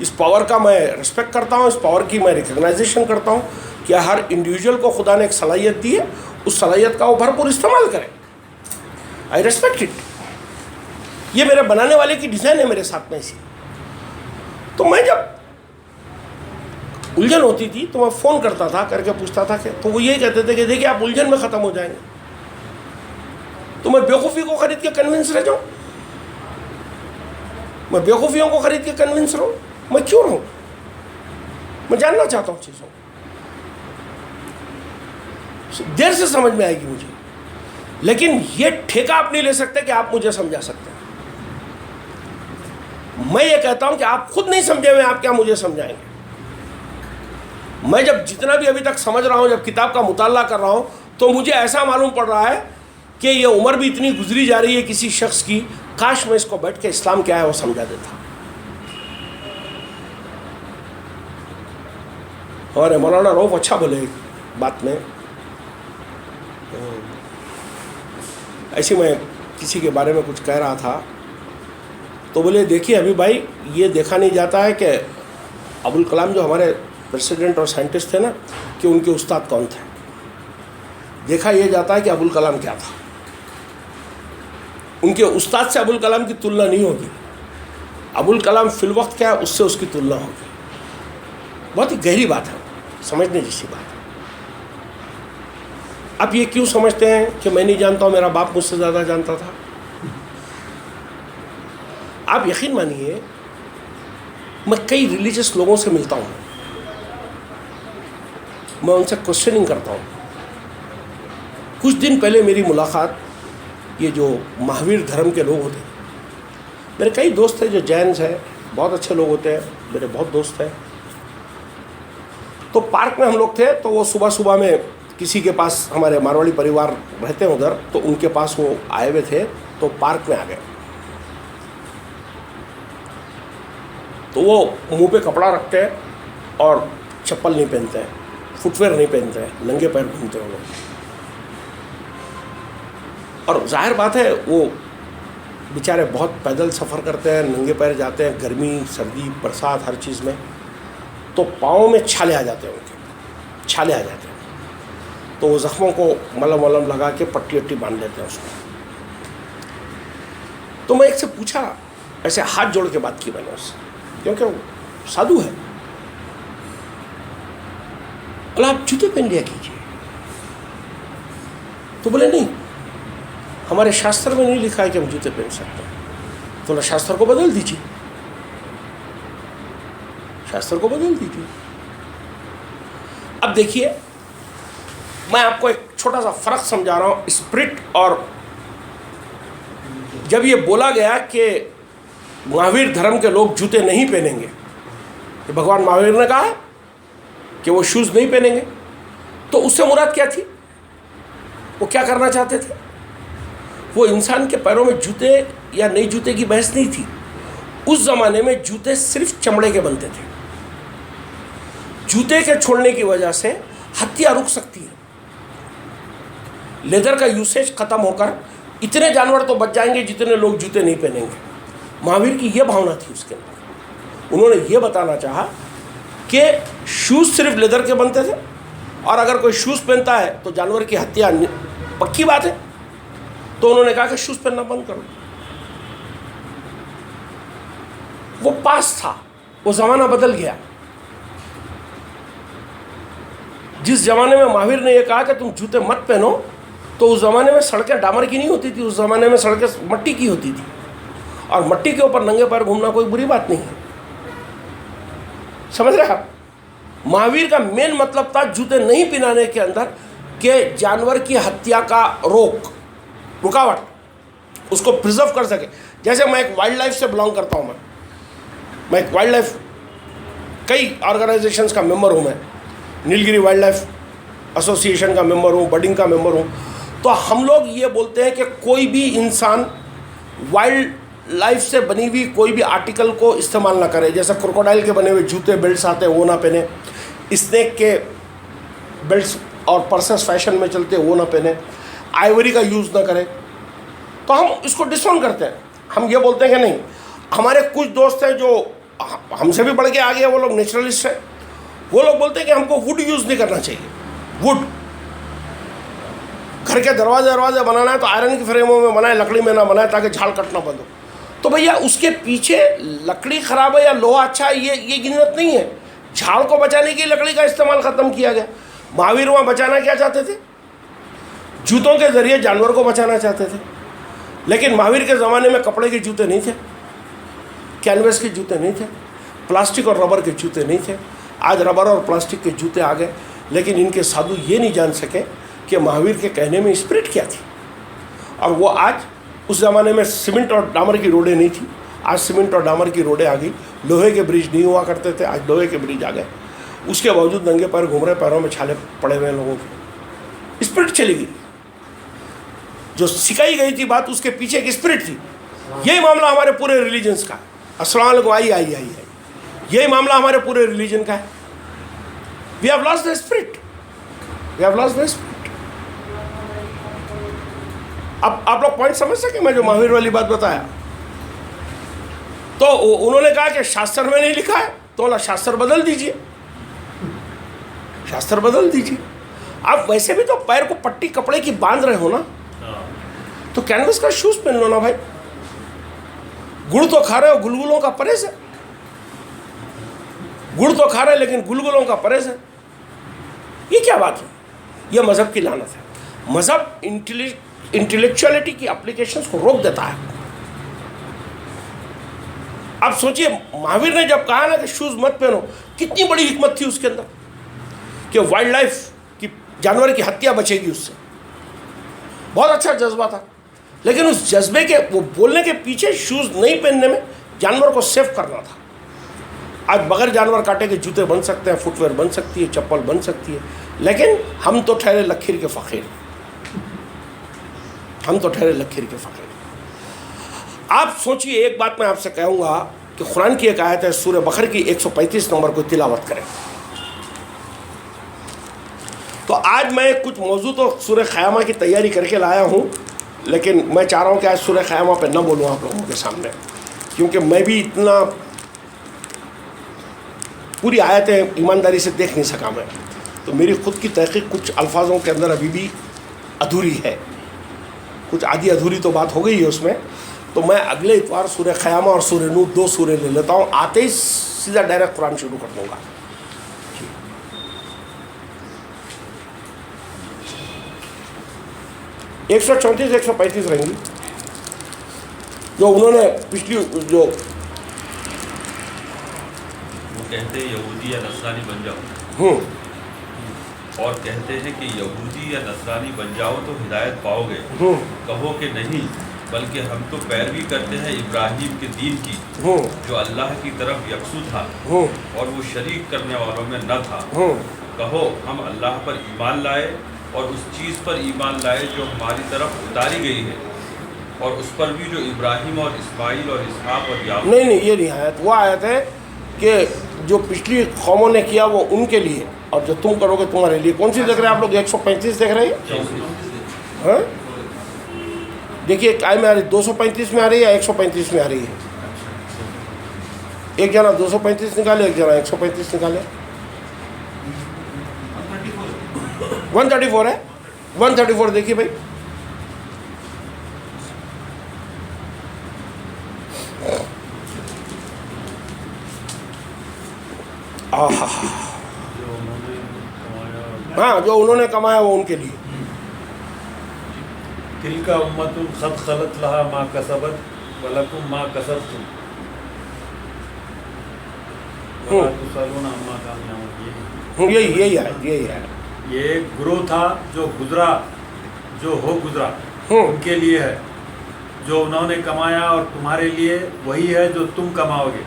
اس power کا میں respect کرتا ہوں, اس power کی میں ریکگنائزیشن کرتا ہوں کہ ہر انڈیویجول کو خدا نے ایک صلاحیت دی ہے, اس صلاحیت کا وہ بھرپور استعمال کرے. I respect it. یہ میرے بنانے والے کی ڈیزائن ہے میرے ساتھ میں ایسی. تو میں جب الجھن ہوتی تھی تو میں فون کرتا تھا, کر کے پوچھتا تھا کہ, تو وہ یہی کہتے تھے کہ دیکھیے آپ الجھن میں ختم ہو جائیں گے. تو میں بیوقوفی کو خرید کے کنونس رہ جاؤں, میں بیوقوفیوں کو خرید کے کنونس رہوں, میں کیوں رہوں؟ میں جاننا چاہتا ہوں چیزوں دیر سے سمجھ میں آئے گی مجھے, لیکن یہ ٹھیکہ آپ نہیں لے سکتے کہ آپ مجھے سمجھا سکتے ہیں. میں یہ کہتا ہوں کہ آپ خود نہیں سمجھے ہوئے, آپ کیا مجھے سمجھائیں گے؟ میں جب جتنا بھی ابھی تک سمجھ رہا ہوں, جب کتاب کا مطالعہ کر رہا ہوں, تو مجھے ایسا معلوم پڑ رہا ہے کہ یہ عمر بھی اتنی گزری جا رہی ہے کسی شخص کی, کاش میں اس کو بیٹھ کے اسلام کیا ہے وہ سمجھا دیتا. اور مولانا روف اچھا بولے بات میں, ایسے میں کسی کے بارے میں کچھ کہہ رہا تھا تو بولے دیکھیے ابھی بھائی, یہ دیکھا نہیں جاتا ہے کہ ابوالکلام جو ہمارے پریسیڈنٹ اور سائنٹسٹ تھے نا, کہ ان کے استاد کون تھے. دیکھا یہ جاتا ہے کہ ابوالکلام کیا تھا. ان کے استاد سے ابوالکلام کی تلنا نہیں ہوگی. ابوالکلام فی الوقت کیا ہے اس سے اس کی تلنا ہوگی. بہت ہی گہری بات ہے, سمجھنے جیسی بات ہے. اب یہ کیوں سمجھتے ہیں کہ میں نہیں جانتا ہوں, میرا باپ مجھ سے زیادہ جانتا تھا؟ آپ یقین مانیے میں کئی ریلیجس لوگوں سے ملتا ہوں, میں ان سے کوشچننگ کرتا ہوں. کچھ دن پہلے میری ملاقات یہ جو مہاویر دھرم کے لوگ ہوتے ہیں, میرے کئی دوست ہیں جو جینس ہیں, بہت اچھے لوگ ہوتے ہیں, میرے بہت دوست ہیں. تو پارک میں ہم لوگ تھے, تو وہ صبح صبح میں کسی کے پاس, ہمارے مارواڑی پریوار رہتے ہیں ادھر, تو ان کے پاس وہ آئے ہوئے تھے, تو پارک میں آ گئے. تو وہ منہ پہ کپڑا رکھتے ہیں اور چپل نہیں پہنتے ہیں, فٹ ویئر نہیں پہنتے ہیں, ننگے پیر گھومتے ہیں لوگ. اور ظاہر بات ہے وہ بیچارے بہت پیدل سفر کرتے ہیں, ننگے پیر جاتے ہیں, گرمی سردی برسات ہر چیز میں, تو پاؤں میں چھالے آ جاتے ہیں, ان کے چھالے آ جاتے ہیں. تو وہ زخموں کو ملم ولم لگا کے پٹی وٹی باندھ دیتے ہیں اس کو. تو میں ایک سے پوچھا, ایسے ہاتھ جوڑ کے بات کی میں نے اس سے, کیونکہ وہ سادھو ہے. بولا آپ جوتے پہن لیا کیجیے. تو بولے نہیں, ہمارے شاستر میں نہیں لکھا ہے کہ ہم جوتے پہن سکتے ہیں. تو نہ شاستر کو بدل دیجیے, شاستر کو بدل دیجیے. اب دیکھیے میں آپ کو ایک چھوٹا سا فرق سمجھا رہا ہوں, اسپرٹ. اور جب یہ بولا گیا کہ مہاویر دھرم کے لوگ جوتے نہیں پہنیں گے, کہ بھگوان مہاویر نے کہا ہے کہ وہ شوز نہیں پہنیں گے, تو اس سے مراد کیا تھی؟ وہ کیا کرنا چاہتے تھے؟ وہ انسان کے پیروں میں جوتے یا نہیں جوتے کی بحث نہیں تھی. اس زمانے میں جوتے صرف چمڑے کے بنتے تھے. جوتے کے چھوڑنے کی وجہ سے ہتیا رک سکتی ہے. لیدر کا یوسیج ختم ہو کر اتنے جانور تو بچ جائیں گے جتنے لوگ جوتے نہیں پہنیں گے. مہاویر کی یہ بھاونا تھی اس کے اندر. انہوں نے یہ بتانا چاہا کہ شوز صرف لیدر کے بنتے تھے, اور اگر کوئی شوز پہنتا ہے تو جانور کی ہتیا پکی بات ہے. تو انہوں نے کہا کہ شوز پہننا بند کرو. وہ پاس تھا, وہ زمانہ بدل گیا. جس زمانے میں مہاویر نے یہ کہا کہ تم جوتے مت پہنو, تو اس زمانے میں سڑکیں ڈامر کی نہیں ہوتی تھی, اس زمانے میں سڑکیں مٹی کی ہوتی تھی, اور مٹی کے اوپر ننگے پیر گھومنا کوئی بری بات نہیں ہے. سمجھ رہے آپ؟ مہاویر کا مین مطلب تھا جوتے نہیں پہنانے کے اندر کہ جانور کی ہتیا کا رکاوٹ, اس کو پرزرو کر سکے. جیسے میں ایک وائلڈ لائف سے بلانگ کرتا ہوں, میں ایک وائلڈ لائف کئی آرگنائزیشنز کا ممبر ہوں. میں نیلگری وائلڈ لائف ایسوسیشن کا ممبر ہوں, برڈنگ کا ممبر ہوں. تو ہم لوگ یہ بولتے ہیں کہ کوئی بھی انسان وائلڈ لائف سے بنی ہوئی کوئی بھی آرٹیکل کو استعمال نہ کرے. جیسے کروکوڈائل کے بنے ہوئے جوتے بیلٹس آتے ہیں وہ نہ پہنے, اسنیک کے بیلٹس اور پرسز فیشن میں چلتے وہ نہ پہنے, آئیوری کا یوز نہ کرے. تو ہم اس کو ڈس اون کرتے ہیں. ہم یہ بولتے ہیں کہ نہیں. ہمارے کچھ دوست ہیں جو ہم سے بھی بڑھ کے آگے وہ لوگ نیچرلسٹ ہیں. وہ لوگ بولتے ہیں کہ ہم کو ووڈ یوز نہیں کرنا چاہیے. ووڈ گھر کے دروازے بنانا ہے تو آئرن کی فریموں میں بنائے, لکڑی میں نہ بنائے تاکہ جھاڑ کٹنا بند ہو. تو بھیا اس کے پیچھے لکڑی خراب ہے یا لوہا اچھا ہے یہ گنت نہیں ہے. جھاڑ کو بچانے کی لکڑی کا استعمال ختم کیا گیا. مہاویر وہاں بچانا کیا چاہتے تھے؟ جوتوں کے ذریعے جانور کو بچانا چاہتے تھے. لیکن مہاویر کے زمانے میں کپڑے کے جوتے نہیں تھے, کینوس کے جوتے نہیں تھے, پلاسٹک اور ربر کے جوتے نہیں تھے. آج ربر اور پلاسٹک کے جوتے آ گئے, لیکن ان کے سادھو یہ نہیں جان سکے کہ مہاویر کے کہنے میں اسپرٹ کیا تھی. اور وہ آج, اس زمانے میں سیمنٹ اور ڈامر کی روڈیں نہیں تھیں, آج سیمنٹ اور ڈامر کی روڈیں آ گئی. لوہے کے برج نہیں ہوا کرتے تھے, آج لوہے کے برج آ گئے. اس کے باوجود ننگے پیر گھوم رہے, پیروں میں چھالے پڑے ہوئے لوگوں کے. اسپرٹ چلی گئی, جو سکھائی گئی تھی بات اس کے پیچھے ایک اسپرٹ تھی. یہی معاملہ ہمارے پورے ریلیجنس کا ہے. السلام علیکم, آئیے. یہی معاملہ ہمارے پورے ریلیجن کا ہے. We have lost the spirit. اب آپ لوگ پوائنٹ سمجھ سکے میں جو مہاویر والی بات بتایا؟ تو انہوں نے کہا کہ شاستر میں نہیں لکھا ہے, تو بولا شاستر بدل دیجئے. آپ ویسے بھی تو پیر کو پٹی کپڑے کی باندھ رہے ہو نا, تو کینوس کا شوز پہن لو نا بھائی. گڑ تو کھا رہے ہو, گلگلوں کا پرہیز ہے. گڑ تو کھا رہے ہیں لیکن گلگلوں کا پرہیز ہے. یہ کیا بات ہے؟ یہ مذہب کی لعنت ہے. مذہب انٹلیکچولیٹی کی اپلیکیشنز کو روک دیتا ہے. اب سوچئے مہاویر نے جب کہا نا کہ شوز مت پہنو, کتنی بڑی حکمت تھی اس کے اندر کہ وائلڈ لائف کی, جانور کی ہتیا بچے گی اس سے. بہت اچھا جذبہ تھا, لیکن اس جذبے کے وہ بولنے کے پیچھے شوز نہیں پہننے میں جانور کو سیف کرنا تھا. آج بغیر جانور کاٹے کے جوتے بن سکتے ہیں, فٹ ویئر بن سکتی ہے, چپل بن سکتی ہے, لیکن ہم تو ٹھہرے لکیر کے فقیر. آپ سوچئے, ایک بات میں آپ سے کہوں گا کہ قرآن کی ایک آیت ہے سورہ بقرہ کی 135 نمبر کو تلاوت کریں. تو آج میں کچھ موضوع تو سورہ قیامہ کی تیاری کر کے لایا ہوں, لیکن میں چاہ رہا ہوں کہ آج سورہ قیامہ پہ نہ بولوں آپ لوگوں کے سامنے, کیونکہ میں بھی اتنا پوری آیتیں ایمانداری سے دیکھ نہیں سکا میں. تو میری خود کی تحقیق کچھ الفاظوں کے اندر ابھی بھی ادھوری ہے, کچھ آدھی ادھوری تو بات ہو گئی ہے اس میں. تو میں اگلے اتوار سورہ قیامہ اور سورہ نور 2 سورے لے لیتا ہوں, آتے ہی سیدھا ڈائریکٹ قرآن شروع کر دوں گا. 134 135 رہیں گی, جو انہوں نے پچھلی جو کہتے ہیں یہودی یا نصرانی بن جاؤ, اور کہتے ہیں کہ یہودی یا نصرانی بن جاؤ تو ہدایت پاؤ گے. کہو کہ نہیں, بلکہ ہم تو پیروی کرتے ہیں ابراہیم کے دین کی, جو اللہ کی طرف یکسو تھا اور وہ شریک کرنے والوں میں نہ تھا. کہو ہم اللہ پر ایمان لائے اور اس چیز پر ایمان لائے جو ہماری طرف اتاری گئی ہے, اور اس پر بھی جو ابراہیم اور اسماعیل اور اسحاق اور یعقوب. نہیں, یہ نہیں آیت. وہ آیت ہے کہ جو پچھلی قوموں نے کیا وہ ان کے لیے, اور جو تم کرو گے تمہارے لیے. کون سی دیکھ رہے ہیں آپ لوگ؟ 135 دیکھ رہے ہیں. ہاں دیکھیے کائے میں آ رہی, 235 میں آ رہی ہے یا 135 میں آ رہی ہے؟ ایک جنا 235 نکالے, ایک جنا 135 نکالے. 134 ہے, 134 دیکھیے بھائی. ہاں, جو انہوں نے کمایا وہ ان کے لیے. تلک امۃ قد خلت لہا ما کسبت ولکم ما کسبتم ولا تسألون عما كانوا يعملون. یہی ہے. یہ ایک گروہ تھا جو گزرا, جو ہو گزرا, ان کے لیے ہے. جو انہوں نے کمایا اور تمہارے لیے وہی ہے جو تم کماؤ گے,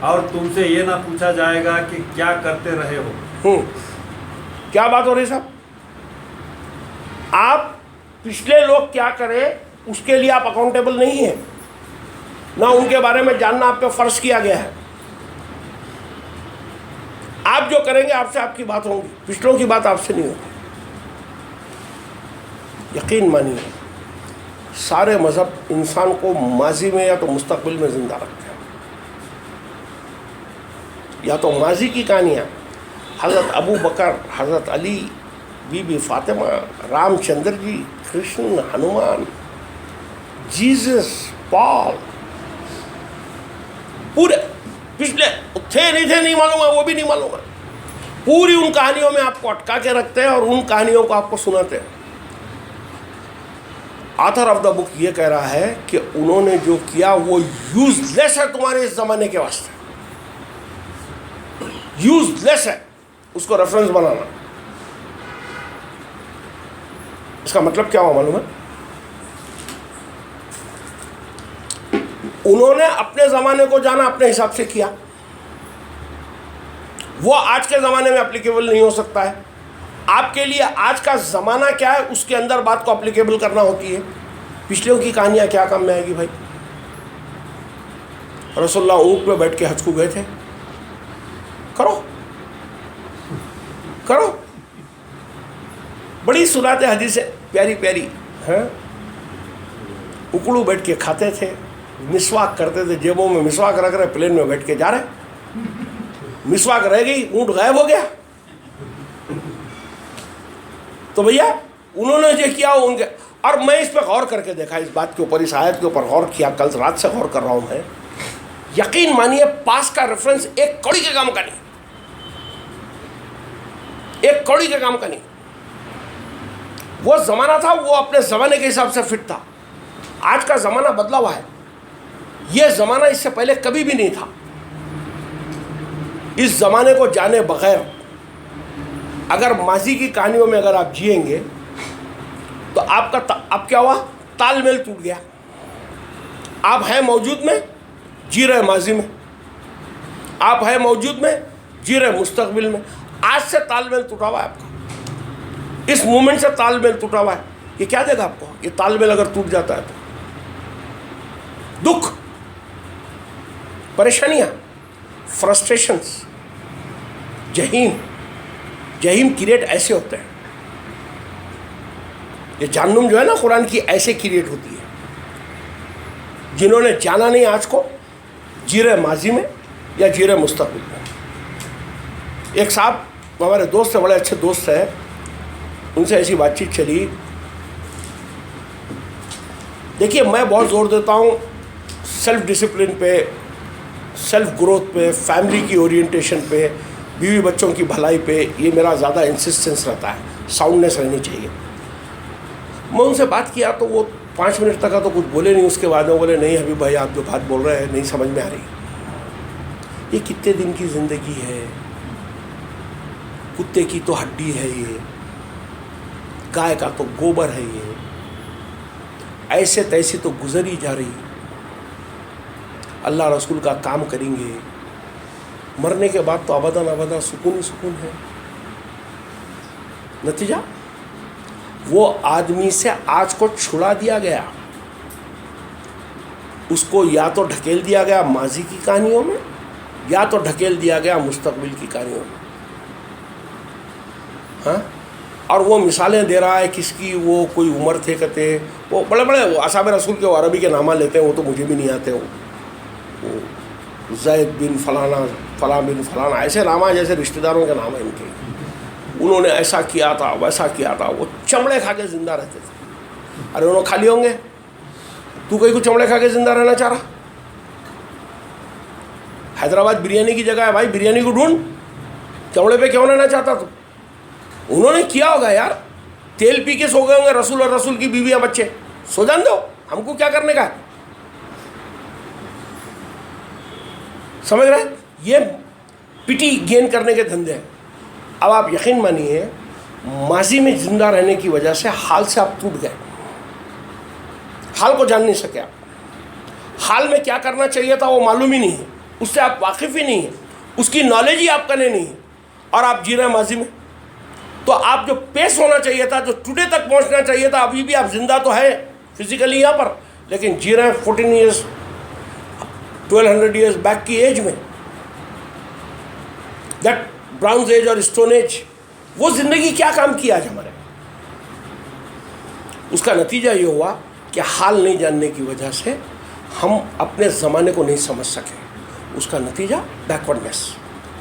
اور تم سے یہ نہ پوچھا جائے گا کہ کیا کرتے رہے ہو. کیا بات ہو رہی صاحب؟ آپ پچھلے لوگ کیا کرے اس کے لیے آپ اکاؤنٹیبل نہیں ہیں, نہ ان کے بارے میں جاننا آپ پہ فرض کیا گیا ہے. آپ جو کریں گے آپ سے آپ کی بات ہوں گی, پچھلوں کی بات آپ سے نہیں ہوگی. یقین مانیے, سارے مذہب انسان کو ماضی میں یا تو مستقبل میں زندہ رکھتے ہیں. یا تو ماضی کی کہانیاں، حضرت ابو بکر، حضرت Ali, Bibi Fatima, Ram Chandra ji, Krishna, Hanuman, Jesus, Paul, پورے پچھلے تھے نہیں معلوم ہے، وہ بھی نہیں معلوم ہے، پوری ان کہانیوں میں آپ کو اٹکا کے رکھتے ہیں اور ان کہانیوں کو آپ کو سناتے ہیں. آتھر آف دا بک یہ کہہ رہا ہے کہ انہوں نے جو کیا وہ یوز لیس ہے تمہارے اس زمانے کے واسطے، یوز لیس ہے، اس کو ریفرنس بنانا. اس کا مطلب کیا ہوا معلوم ہے؟ انہوں نے اپنے زمانے کو جانا، اپنے حساب سے کیا، وہ آج کے زمانے میں اپلیکیبل نہیں ہو سکتا ہے. آپ کے لیے آج کا زمانہ کیا ہے اس کے اندر بات کو اپلیکیبل کرنا ہوتی ہے. پچھلوں کی کہانیاں کیا کام میں آئے گی بھائی؟ رسول اللہ اونٹ پہ بیٹھ کے حج کو گئے تھے، کرو کرو، بڑی سناتے حدیثیں پیاری پیاری ہیں. اکڑو بیٹھ کے کھاتے تھے، مسواک کرتے تھے، جیبوں میں مسواک رکھ رہے، پلین میں بیٹھ کے جا رہے، مسواک رہ گئی، اونٹ غائب ہو گیا. تو بھیا انہوں نے جو کیا وہ ان کے، اور میں اس پہ غور کر کے دیکھا، اس بات کے اوپر، اس آیت کے اوپر غور کیا، کل رات سے غور کر رہا ہوں میں. یقین مانیے پاس کا ریفرنس ایک کوڑی کے کام کا نہیں، ایک کوڑی کے کام کا نہیں. وہ زمانہ تھا، وہ اپنے زمانے کے حساب سے فٹ تھا. آج کا زمانہ بدلا ہوا ہے، یہ زمانہ اس سے پہلے کبھی بھی نہیں تھا. اس زمانے کو جانے بغیر اگر ماضی کی کہانیوں میں اگر آپ جئیں گے تو آپ کا اب کیا ہوا؟ تال میل ٹوٹ گیا. آپ ہیں موجود میں، جی رہے ماضی میں، آپ ہیں موجود میں، جی رہے مستقبل میں. آج سے تال میل ٹوٹا ہوا ہے آپ کا، اس مومنٹ سے تال میل ٹوٹا ہوا ہے. یہ کیا دے گا آپ کو؟ یہ تال میل اگر ٹوٹ جاتا ہے تو دکھ، پریشانیاں، فرسٹریشنز، جہیم کریٹ ایسے ہوتے ہیں. یہ جہنم جو ہے نا قرآن کی ایسے کریٹ ہوتی ہے. جنہوں نے جانا نہیں آج کو، جی رہے ماضی میں یا جی رہے مستقبل میں. ایک صاحب ہمارے دوست ہیں، بڑے اچھے دوست ہیں، ان سے ایسی بات چیت چلی. دیکھیے میں بہت زور دیتا ہوں سیلف ڈسپلن پہ، سیلف گروتھ پہ، فیملی کی اورینٹیشن پہ، بیوی بچوں کی بھلائی پہ. یہ میرا زیادہ انسسٹنس رہتا ہے، ساؤنڈنیس رہنی چاہیے. میں ان سے بات کیا تو وہ 5 منٹ تک تو کچھ بولے نہیں. اس کے بعد وہ بولے نہیں حبیب بھائی آپ جو بات بول رہے ہیں نہیں سمجھ میں آ رہی. یہ کتنے دن کی زندگی ہے، کتے کی تو ہڈی ہے، یہ گائے کا تو گوبر ہے، یہ ایسے تیسے تو گزر ہی جا رہی. اللہ رسول کا کام کریں گے، مرنے کے بعد تو ابداً ابدا سکون ہی سکون ہے. نتیجہ وہ آدمی سے آج کو چھڑا دیا گیا، اس کو یا تو ڈھکیل دیا گیا ماضی کی کہانیوں میں یا تو ڈھکیل دیا گیا مستقبل کی کہانیوں میں. ہاں، اور وہ مثالیں دے رہا ہے کس کی، وہ کوئی عمر تھے کہتے، وہ بڑے بڑے اصحاب رسول کے عربی کے نامہ لیتے ہیں، وہ تو مجھے بھی نہیں آتے. وہ زید بن فلانا، فلاں بن فلانا، ایسے نام ہے جیسے رشتہ داروں کے نام ہیں ان کے. انہوں نے ایسا کیا تھا، ویسا کیا تھا. وہ چمڑے کھا کے زندہ رہتے تھے. ارے انہوں کھا لیے ہوں گے، تو کہیں کو چمڑے کھا کے زندہ رہنا چاہ رہا؟ حیدرآباد بریانی کی جگہ ہے بھائی، بریانی کو ڈھونڈ، چمڑے پہ کیوں رہنا چاہتا تو؟ انہوں نے کیا ہوگا یار، تیل پی کے سو گئے ہوں گے رسول اور رسول کی بیویاں بچے. سو جان دو، ہم کو کیا کرنے کا ہے؟ سمجھ رہے ہیں؟ یہ پٹی گین کرنے کے دھندے ہیں. اب آپ یقین مانیے ماضی میں زندہ رہنے کی وجہ سے حال سے آپ ٹوٹ گئے، حال کو جان نہیں سکے. آپ حال میں کیا کرنا چاہیے تھا وہ معلوم ہی نہیں ہے، اس سے آپ واقف ہی نہیں ہیں، اس کی نالج ہی آپ کا نہیں ہے، اور آپ جی رہے ہیں ماضی میں. تو آپ جو پیس ہونا چاہیے تھا، جو ٹوڈے تک پہنچنا چاہیے تھا، ابھی بھی آپ زندہ تو ہے فزیکلی یہاں پر، لیکن جی رہے ہیں 14 ایئرس 1200 ایئرس بیک کی ایج میں، دیٹ برانز ایج اور اسٹون ایج. وہ زندگی کیا کام کیا آج ہمارے؟ اس کا نتیجہ یہ ہوا کہ حال نہیں جاننے کی وجہ سے ہم اپنے زمانے کو نہیں سمجھ سکے. اس کا نتیجہ بیکورڈنیس.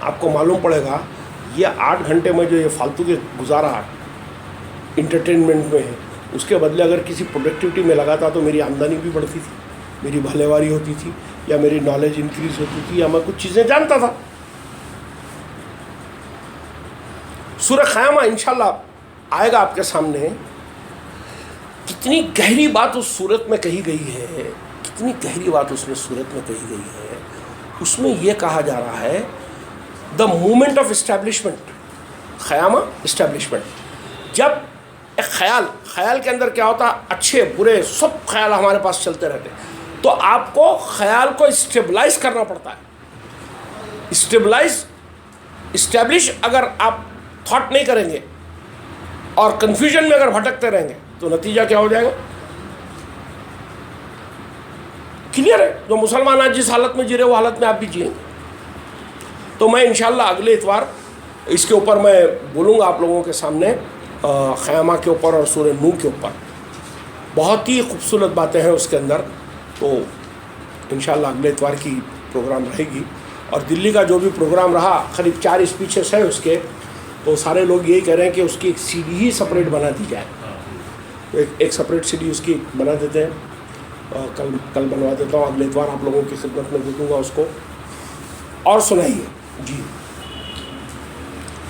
آپ کو معلوم پڑے گا یہ 8 گھنٹے میں جو یہ فالتو کے گزارا انٹرٹینمنٹ میں ہے، اس کے بدلے اگر کسی پروڈکٹیوٹی میں لگاتا تو میری آمدنی بھی بڑھتی تھی، میری بھلےواری ہوتی تھی، یا میری نالج انکریز ہوتی تھی، یا میں کچھ چیزیں جانتا تھا. سورہ قیامہ انشاءاللہ آئے گا آپ کے سامنے. کتنی گہری بات اس صورت میں کہی گئی ہے، کتنی گہری بات اس میں صورت میں کہی گئی ہے. اس میں یہ کہا جا رہا ہے دا مومنٹ آف اسٹیبلشمنٹ، قیامہ اسٹیبلشمنٹ. جب ایک خیال کے اندر کیا ہوتا ہے، اچھے برے سب خیال ہمارے پاس چلتے رہتے، تو آپ کو خیال کو اسٹیبلائز کرنا پڑتا ہے. اسٹیبلش اگر آپ تھاٹ نہیں کریں گے اور کنفیوژن میں اگر بھٹکتے رہیں گے تو نتیجہ کیا ہو جائے گا؟ کلیئر ہے. جو مسلمان آج جس حالت میں جی رہے وہ حالت میں آپ بھی جئیں گے. تو میں انشاءاللہ اگلے اتوار اس کے اوپر میں بولوں گا آپ لوگوں کے سامنے، قیامہ کے اوپر اور سورہ نوح کے اوپر. بہت ہی خوبصورت باتیں ہیں اس کے اندر. تو انشاءاللہ اگلے اتوار کی پروگرام رہے گی. اور دلی کا جو بھی پروگرام رہا، قریب 4 اسپیچز ہیں اس کے، تو سارے لوگ یہی کہہ رہے ہیں کہ اس کی ایک سی ڈی ہی سپریٹ بنا دی جائے. ایک سپریٹ سی ڈی اس کی بنا دیتے ہیں. کل بنوا دیتا ہوں، اگلے اتوار آپ لوگوں کی خدمت میں دے دوں گا اس کو. اور سنائیے جی.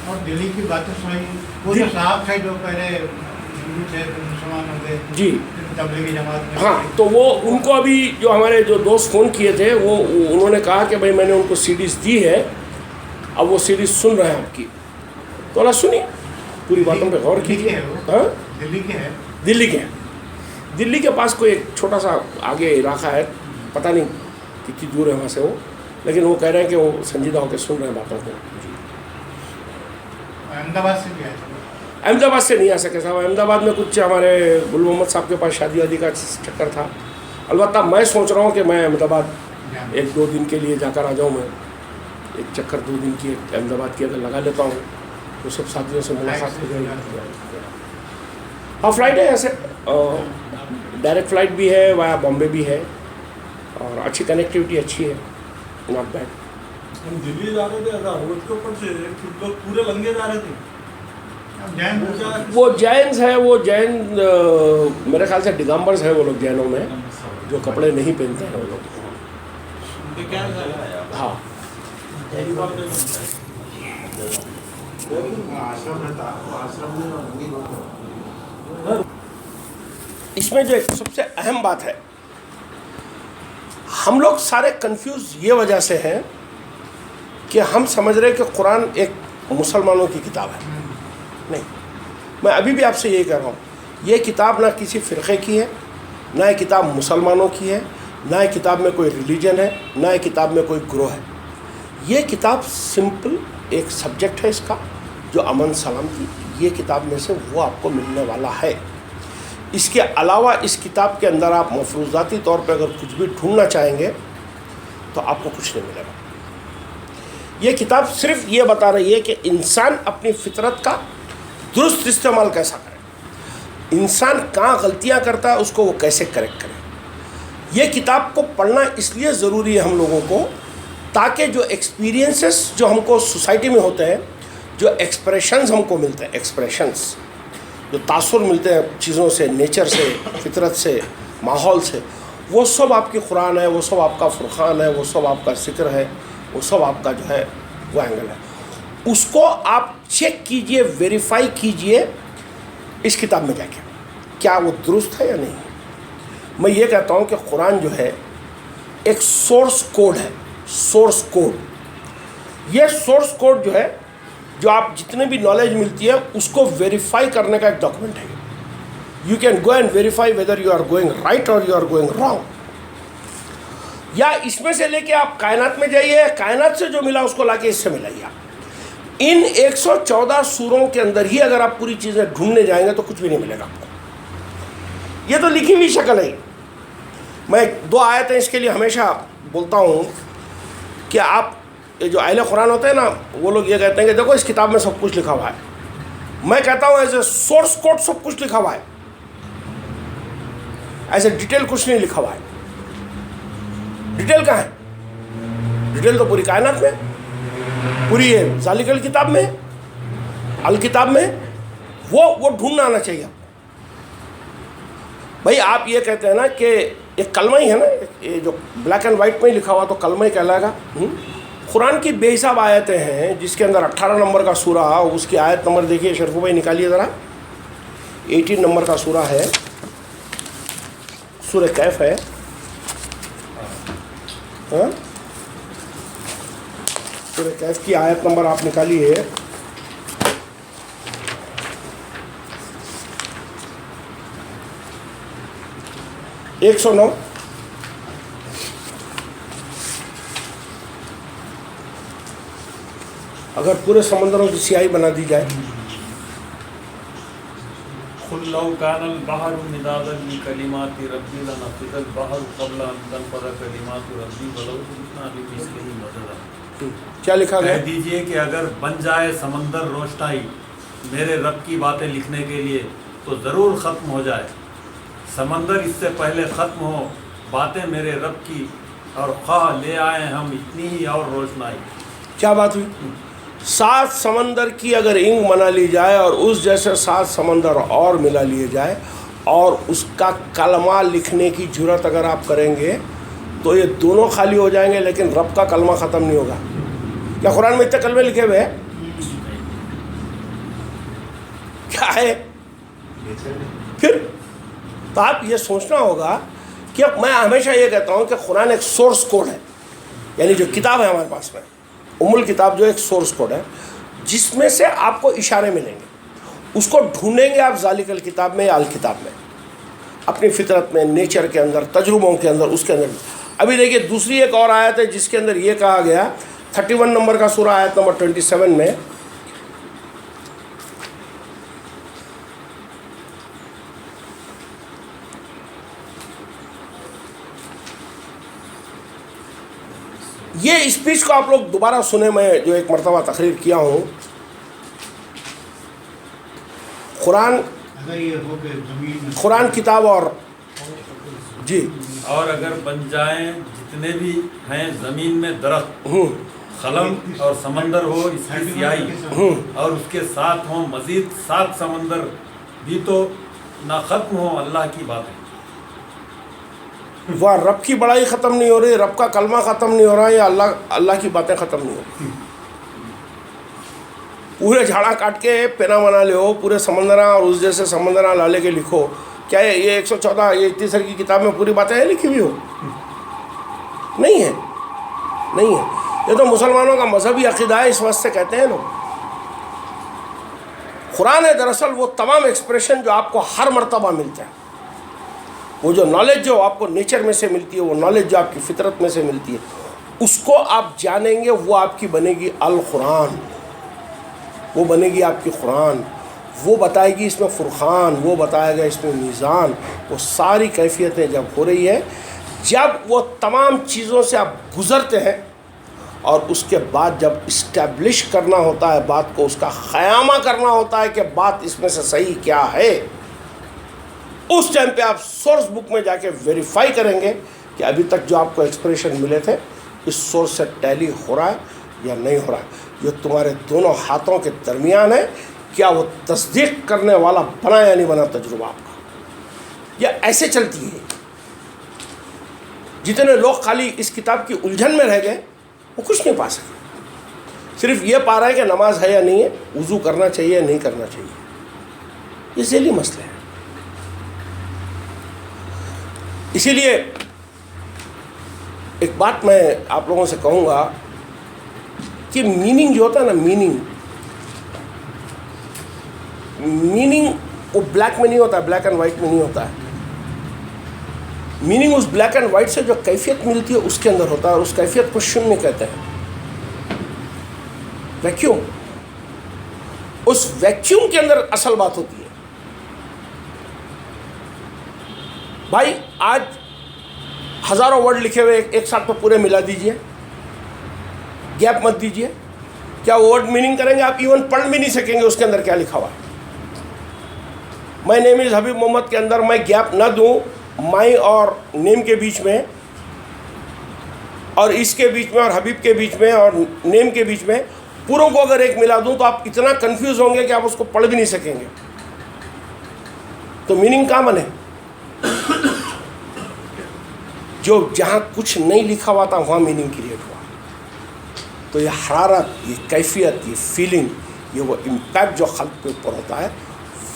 اور دلی کی باتیں سنائی. وہ جو صاحب تھے جو پہلے ہندو تھے مسلمان ہو گئے جی تبلیغی جماعت میں، ہاں، تو وہ ان کو ابھی جو ہمارے جو دوست فون کیے تھے وہ انہوں نے کہا کہ بھائی میں نے ان کو سی ڈیز دی ہے، اب وہ سی ڈیز سن رہے ہیں آپ کی. تو اللہ سنی پوری باتوں پہ غور کیجیے. ہاں دلی کے ہیں. دلی کے ہیں. دلی کے پاس کوئی ایک چھوٹا سا آگے علاقہ ہے، پتہ نہیں کتنی دور ہے وہاں سے وہ، لیکن وہ کہہ رہے ہیں کہ وہ سنجیدہ ہو کے سن رہے ہیں باتوں کو. جی احمد آباد سے بھی آئے تھے. احمد آباد سے نہیں آ سکے صاحب. احمد آباد میں کچھ ہمارے گل محمد صاحب کے پاس شادی وادی کا چکر تھا. البتہ میں سوچ رہا ہوں کہ میں احمد آباد 1-2 دن کے لیے جا کر آ جاؤں. میں ایک چکر 2 دن کی احمد آباد کی اگر لگا لیتا ہوں تو سب ساتھیوں سے ملاقات ہو جائے گی. ہاں فلائٹ ہے ایسے، ڈائریکٹ فلائٹ بھی ہے، وایا بامبے بھی ہے، اور اچھی کنیکٹیوٹی اچھی ہے. Not bad. ہم دلی جا رہے تھے روڈ کے اوپر سے کچھ لوگ پورے لنگے جا رہے تھے. وہ جینز ہے، وہ جین میرے خیال سے ڈگامبرز ہیں وہ لوگ جینوں میں، جو کپڑے نہیں پہنتے ہیں وہ لوگ. ہاں آشرم رہتا، آشرم میں اس میں جو ایک سب سے اہم بات ہے، ہم لوگ سارے کنفیوز یہ وجہ سے ہیں کہ ہم سمجھ رہے کہ قرآن ایک مسلمانوں کی کتاب ہے. نہیں، میں ابھی بھی آپ سے یہی کہہ رہا ہوں، یہ کتاب نہ کسی فرقے کی ہے، نہ یہ کتاب مسلمانوں کی ہے، نہ یہ کتاب میں کوئی ریلیجن ہے، نہ یہ کتاب میں کوئی گروہ ہے. یہ کتاب سمپل ایک سبجیکٹ ہے اس کا، جو امن سلامتی. یہ کتاب میں سے وہ آپ کو ملنے والا ہے. اس کے علاوہ اس کتاب کے اندر آپ مفروضاتی طور پہ اگر کچھ بھی ڈھونڈنا چاہیں گے تو آپ کو کچھ نہیں ملے گا. یہ کتاب صرف یہ بتا رہی ہے کہ انسان اپنی فطرت کا درست استعمال کیسا کرے، انسان کہاں غلطیاں کرتا ہے اس کو وہ کیسے کریکٹ کرے. یہ کتاب کو پڑھنا اس لیے ضروری ہے ہم لوگوں کو، تاکہ جو ایکسپیرینسز جو ہم کو سوسائٹی میں ہوتے ہیں، جو ایکسپریشنز ہم کو ملتے ہیں، ایکسپریشنز جو تاثر ملتے ہیں چیزوں سے، نیچر سے، فطرت سے، ماحول سے، وہ سب آپ کی قرآن ہے، وہ سب آپ کا فرقان ہے، وہ سب آپ کا ذکر ہے، وہ سب آپ کا جو ہے وہ اینگل ہے. اس کو آپ چیک کیجئے، ویریفائی کیجئے اس کتاب میں جا کے، کیا وہ درست ہے یا نہیں. میں یہ کہتا ہوں کہ قرآن جو ہے ایک سورس کوڈ ہے. سورس کوڈ، یہ سورس کوڈ جو ہے، جو آپ جتنے بھی نالج ملتی ہے اس کو ویریفائی کرنے کا ایک ڈاکومنٹ ہے. You can go and verify whether you are going right اور یو آر گوئنگ رانگ. یا اس میں سے لے کے آپ کائنات میں جائیے، کائنات سے جو ملا اس کو لا کے اس سے ملائیے. ان 114 سوروں کے اندر ہی اگر آپ پوری چیزیں ڈھونڈنے جائیں گے تو کچھ بھی نہیں ملے گا آپ کو. یہ تو لکھی ہوئی شکل ہے. میں 2 آیتیں اس کے لیے ہمیشہ بولتا ہوں کہ آپ جو اہل قرآن ہوتے ہیں نا، وہ لوگ یہ کہتے ہیں کہ دیکھو اس کتاب میں سب کچھ لکھا ہوا ہے. میں کہتا ہوں ایز اے سورس کوڈ سب کچھ لکھا ہوا ہے، ایز اے ڈیٹیل کچھ نہیں لکھا ہوا ہے. ڈیٹیل کہاں ہے؟ ڈیٹیل تو پوری کائنات میں. پوری ذالک الکتاب میں الکتاب میں وہ ڈھونڈنا آنا چاہیے. بھائی آپ یہ کہتے ہیں نا کہ ایک کلمہ ہی ہے نا, یہ جو بلیک اینڈ وائٹ میں ہی لکھا ہوا تو کلمہ ہی کہلائے گا. قرآن کی بے حساب آیتیں ہیں جس کے اندر 18 نمبر کا سورہ, اس کی آیت نمبر دیکھیے شرفو بھائی نکالیے ذرا. 18 نمبر کا سورہ ہے, سورہ کیف ہے. سورہ کیف کی آیت نمبر آپ نکالیے. ایک 109. اگر پورے سمندروں کی سیاہی بنا دی جائے. قل لو كان البحر مدادا لكلمات ربي لنفذ البحر قبل ان تنفذ كلمات ربي ولو جئنا بمثله مددا. کیا لکھا گیا؟ کہہ دیجئے کہ اگر بن جائے سمندر روشنائی میرے رب کی باتیں لکھنے کے لیے تو ضرور ختم ہو جائے. سمندر اس سے پہلے ختم ہو باتیں میرے رب کی, اور خواہ لے آئے ہم اتنی ہی اور روشنائی. کیا بات ہوئی؟ 7 سمندر کی اگر انک بنا لی جائے اور اس جیسے 7 سمندر اور ملا لیے جائے اور اس کا کلمہ لکھنے کی جرت اگر آپ کریں گے تو یہ دونوں خالی ہو جائیں گے, لیکن رب کا کلمہ ختم نہیں ہوگا. کیا قرآن میں اتنے کلمے لکھے ہوئے ہیں؟ کیا ہے پھر؟ تو آپ یہ سوچنا ہوگا کہ میں ہمیشہ یہ کہتا ہوں کہ قرآن ایک سورس کوڈ ہے, یعنی جو کتاب ہے ہمارے پاس میں الکتاب جو ایک سورس کوڈ ہے جس میں سے آپ کو اشارے ملیں گے. اس کو ڈھونڈیں گے آپ ذالک الکتاب میں یا الکتاب میں, اپنی فطرت میں, نیچر کے اندر, تجربوں کے اندر, اس کے اندر. ابھی دیکھیے دوسری ایک اور آیت ہے جس کے اندر یہ کہا گیا 31 نمبر کا سورہ آیت نمبر 27 میں, یہ اسپیچ کو آپ لوگ دوبارہ سنیں, میں جو ایک مرتبہ تقریر کیا ہوں. اگر یہ ہو کہ زمین قرآن کتاب اور جی اور اگر بن جائیں جتنے بھی ہیں زمین میں درخت, خلم اور سمندر ہو اس کی سیاہی, اور اس کے ساتھ ہوں مزید 7 سمندر بھی تو نہ ختم ہو اللہ کی باتیں. وہ رب کی بڑائی ختم نہیں ہو رہی, رب کا کلمہ ختم نہیں ہو رہا, یا اللہ کی باتیں ختم نہیں ہو رہی. پورے جھاڑا کاٹ کے پینا بنا لے ہو, پورے سمندراں اور اس جیسے سمندراں لالے کے لکھو. کیا یہ 114 یہ اتنی سر کی کتاب میں پوری باتیں ہیں لکھی ہوئی ہو؟ نہیں ہے, نہیں ہے. یہ تو مسلمانوں کا مذہبی عقیدہ ہے, اس واسطے کہتے ہیں لوگ. قرآن ہے دراصل وہ تمام ایکسپریشن جو آپ کو ہر مرتبہ ملتا ہے, وہ جو نالج جو آپ کو نیچر میں سے ملتی ہے, وہ نالج جو آپ کی فطرت میں سے ملتی ہے, اس کو آپ جانیں گے, وہ آپ کی بنے گی القرآن, وہ بنے گی آپ کی قرآن. وہ بتائے گی اس میں فرقان, وہ بتائے گا اس میں میزان. وہ ساری کیفیتیں جب ہو رہی ہے, جب وہ تمام چیزوں سے آپ گزرتے ہیں اور اس کے بعد جب اسٹیبلش کرنا ہوتا ہے بات کو, اس کا خیامہ کرنا ہوتا ہے کہ بات اس میں سے صحیح کیا ہے, اس ٹائم پہ آپ سورس بک میں جا کے ویریفائی کریں گے کہ ابھی تک جو آپ کو ایکسپریشن ملے تھے اس سورس سے ٹیلی ہو رہا ہے یا نہیں ہو رہا ہے. یہ تمہارے دونوں ہاتھوں کے درمیان ہے, کیا وہ تصدیق کرنے والا بنا یا نہیں بنا تجربہ آپ کا. یہ ایسے چلتی ہے. جتنے لوگ خالی اس کتاب کی الجھن میں رہ گئے وہ کچھ نہیں پا سکے, صرف یہ پا رہا ہے کہ نماز ہے یا نہیں ہے, وضو کرنا چاہیے یا نہیں کرنا چاہیے. یہ ذیلی مسئلے ہیں. اسی لیے ایک بات میں آپ لوگوں سے کہوں گا کہ میننگ جو ہوتا ہے نا, میننگ وہ بلیک میں نہیں ہوتا ہے, بلیک اینڈ وائٹ میں نہیں ہوتا ہے. میننگ اس بلیک اینڈ وائٹ سے جو کیفیت ملتی ہے اس کے اندر ہوتا ہے, اور اس کیفیت کو شونیہ کہتے ہیں, ویکیوم. اس ویکیوم کے اندر اصل بات ہوتی ہے. بھائی آج ہزاروں ورڈ لکھے ہوئے ایک ساتھ میں پورے ملا دیجئے, گیپ مت دیجئے. کیا وہ ورڈ میننگ کریں گے؟ آپ ایون پڑھ بھی نہیں سکیں گے اس کے اندر کیا لکھا ہوا ہے. میں نیم از حبیب محمد کے اندر میں گیپ نہ دوں مائی اور نیم کے بیچ میں, اور اس کے بیچ میں اور حبیب کے بیچ میں اور نیم کے بیچ میں پوروں کو اگر ایک ملا دوں تو آپ اتنا کنفیوز ہوں گے کہ آپ اس کو پڑھ بھی نہیں سکیں گے. تو میننگ کامن ہے. جو جہاں کچھ نہیں لکھا ہوا تھا وہاں میننگ کریٹ ہوا. تو یہ حرارت، یہ کیفیت، یہ فیلنگ، یہ وہ امپیکٹ جو خلق کے اوپر ہوتا ہے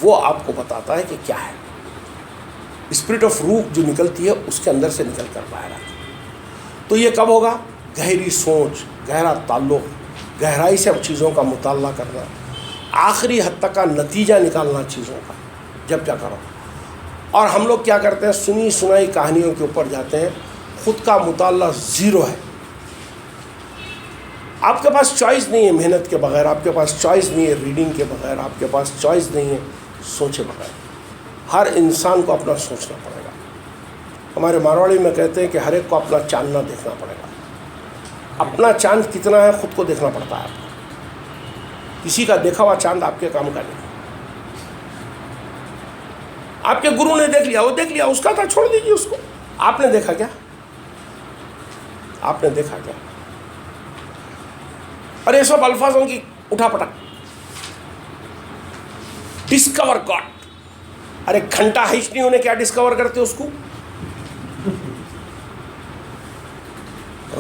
وہ آپ کو بتاتا ہے کہ کیا ہے. اسپرٹ آف روح جو نکلتی ہے اس کے اندر سے نکل کر باہر آتی ہے. تو یہ کب ہوگا؟ گہری سوچ، گہرا تعلق، گہرائی سے چیزوں کا مطالعہ کرنا، آخری حد تک کا نتیجہ نکالنا چیزوں کا جب جا کرو. اور ہم لوگ کیا کرتے ہیں؟ سنی سنائی کہانیوں کے اوپر جاتے ہیں، خود کا مطالعہ زیرو ہے. آپ کے پاس چوائس نہیں ہے محنت کے بغیر، آپ کے پاس چوائس نہیں ہے ریڈنگ کے بغیر، آپ کے پاس چوائس نہیں ہے سوچے بغیر. ہر انسان کو اپنا سوچنا پڑے گا. ہمارے مارواڑی میں کہتے ہیں کہ ہر ایک کو اپنا چاندنا دیکھنا پڑے گا. اپنا چاند کتنا ہے خود کو دیکھنا پڑتا ہے آپ کو. کسی کا دیکھا ہوا چاند آپ کے کام کا نہیں. آپ کے گرو نے دیکھ لیا، وہ دیکھ لیا، اس کا تھا، چھوڑ دیجیے اس کو. آپ نے دیکھا کیا؟ آپ نے دیکھا کیا؟ اور یہ سب الفاظوں کی اٹھا پٹک. Discover God. ارے گھنٹہ ہائش نہیں ہونے کیا ڈسکور کرتے اس کو؟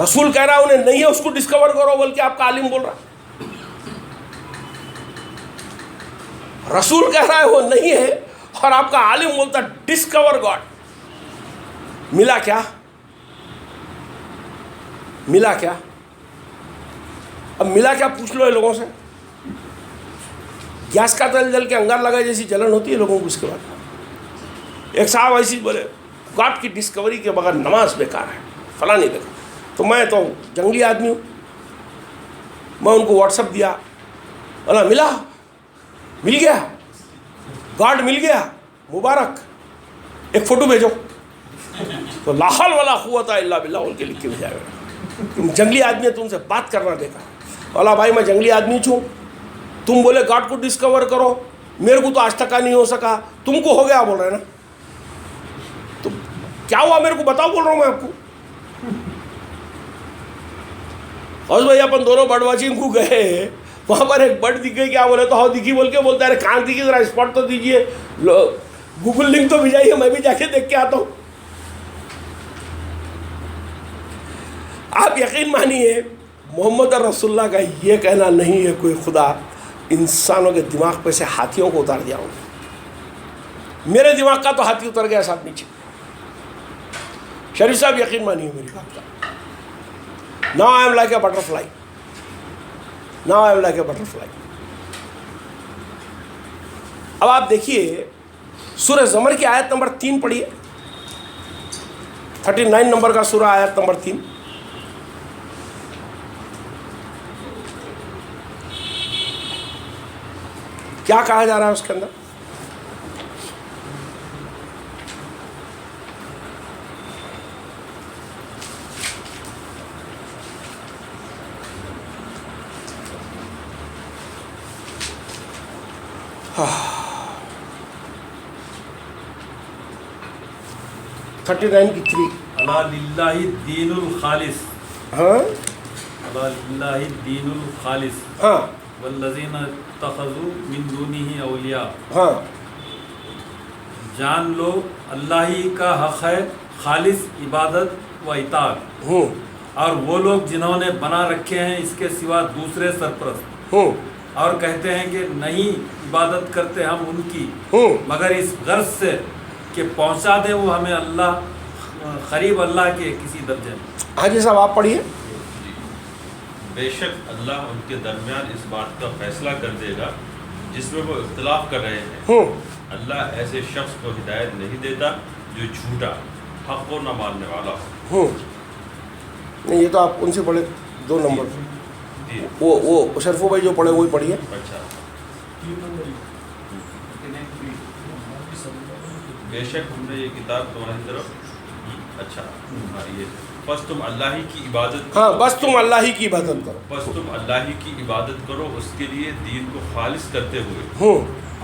رسول کہہ رہا ہے انہیں نہیں ہے اس کو ڈسکور کرو، بلکہ آپ کا عالم بول رہا. رسول کہہ رہا ہے وہ نہیں ہے اور آپ کا عالم بولتا ڈسکور گاڈ. ملا کیا؟ ملا کیا؟ اب ملا کیا پوچھ لو یہ لوگوں سے. گیس کا تیل جل کے انگار لگا جیسی جلن ہوتی ہے لوگوں کو. اس کے بعد ایک صاحب ایسی بولے گاڈ کی ڈسکوری کے بغیر نماز بیکار ہے، فلاں نہیں بیکار. تو میں تو جنگلی آدمی ہوں، میں ان کو واٹس ایپ دیا، بولا ملا، مل گیا، گاڈ مل گیا، مبارک، ایک فوٹو بھیجو. تو لا حول ولا قوت الا باللہ بول کے لکھ کے بھیجا گیا. تم جنگلی آدمی ہے، تم سے بات کرنا دیکھا. بولا بھائی میں جنگلی آدمی چھوں، تم بولے گاڈ کو ڈسکور کرو، میرے کو تو آج تک کا نہیں ہو سکا، تم کو ہو گیا بول رہے ہیں نا. تو کیا ہوا میرے کو بتاؤ، بول رہا ہوں میں آپ کو. اور بھائی اپن دونوں برڈ واچنگ کو گئے، وہاں پر ایک برڈ دکھ گئی. کیا بولے تو ہاں دکھی بول کے بولتا ہے ارے کہاں دکھی، ذرا اسپاٹ تو دیجیے، گوگل لنک تو بھیجائیے، میں بھی جا کے دیکھ کے آتا ہوں. آپ یقین مانیے محمد رسول اللہ کا یہ کہنا نہیں ہے کوئی خدا انسانوں کے دماغ پہ سے ہاتھیوں کو اتار دیا ہوں. میرے دماغ کا تو ہاتھی اتر گیا صاحب نیچے. شریف صاحب یقین مانیے میری بات کا. Now I am like a butterfly. Now I am like a butterfly. اب آپ دیکھیے سورہ زمر کی آیت نمبر 3 پڑھیے. 39 نمبر کا سورہ آیت نمبر 3. کیا کہا جا رہا ہے اس کے اندر؟ تھرٹی 39 کی 3. الا للہ دین الخالص. ہاں الا للہ دین الخالص ہاں والذین اتخذوا من دونہ اولیاء. ہاں جان لو اللہ ہی کا حق ہے خالص عبادت و اطاعت، اور وہ لوگ جنہوں نے بنا رکھے ہیں اس کے سوا دوسرے سرپرست، اور کہتے ہیں کہ نہیں عبادت کرتے ہم ان کی مگر اس غرض سے کہ پہنچا دیں وہ ہمیں اللہ قریب اللہ کے کسی درجے میں. ہاں جی صاحب آپ پڑھیے. بے شک اللہ ان کے درمیان اس بات کا فیصلہ کر دے گا جس میں وہ اختلاف کر رہے ہیں. اللہ ایسے شخص کو ہدایت نہیں دیتا جو جھوٹا، حق کو نہ ماننے والا ہو. نہیں یہ تو آپ ان سے پڑھے 2 نمبر. وہ شرفو بھائی جو پڑھے وہی پڑھیے. اچھا. بے شک ہم نے یہ کتاب تمہاری طرف، اچھا یہ بس تم اللہ ہی کی عبادت، ہاں بس تم اللہ ہی کی عبادت کرو، بس تم اللہ ہی کی عبادت کرو اس کے لیے دین کو خالص کرتے ہوئے،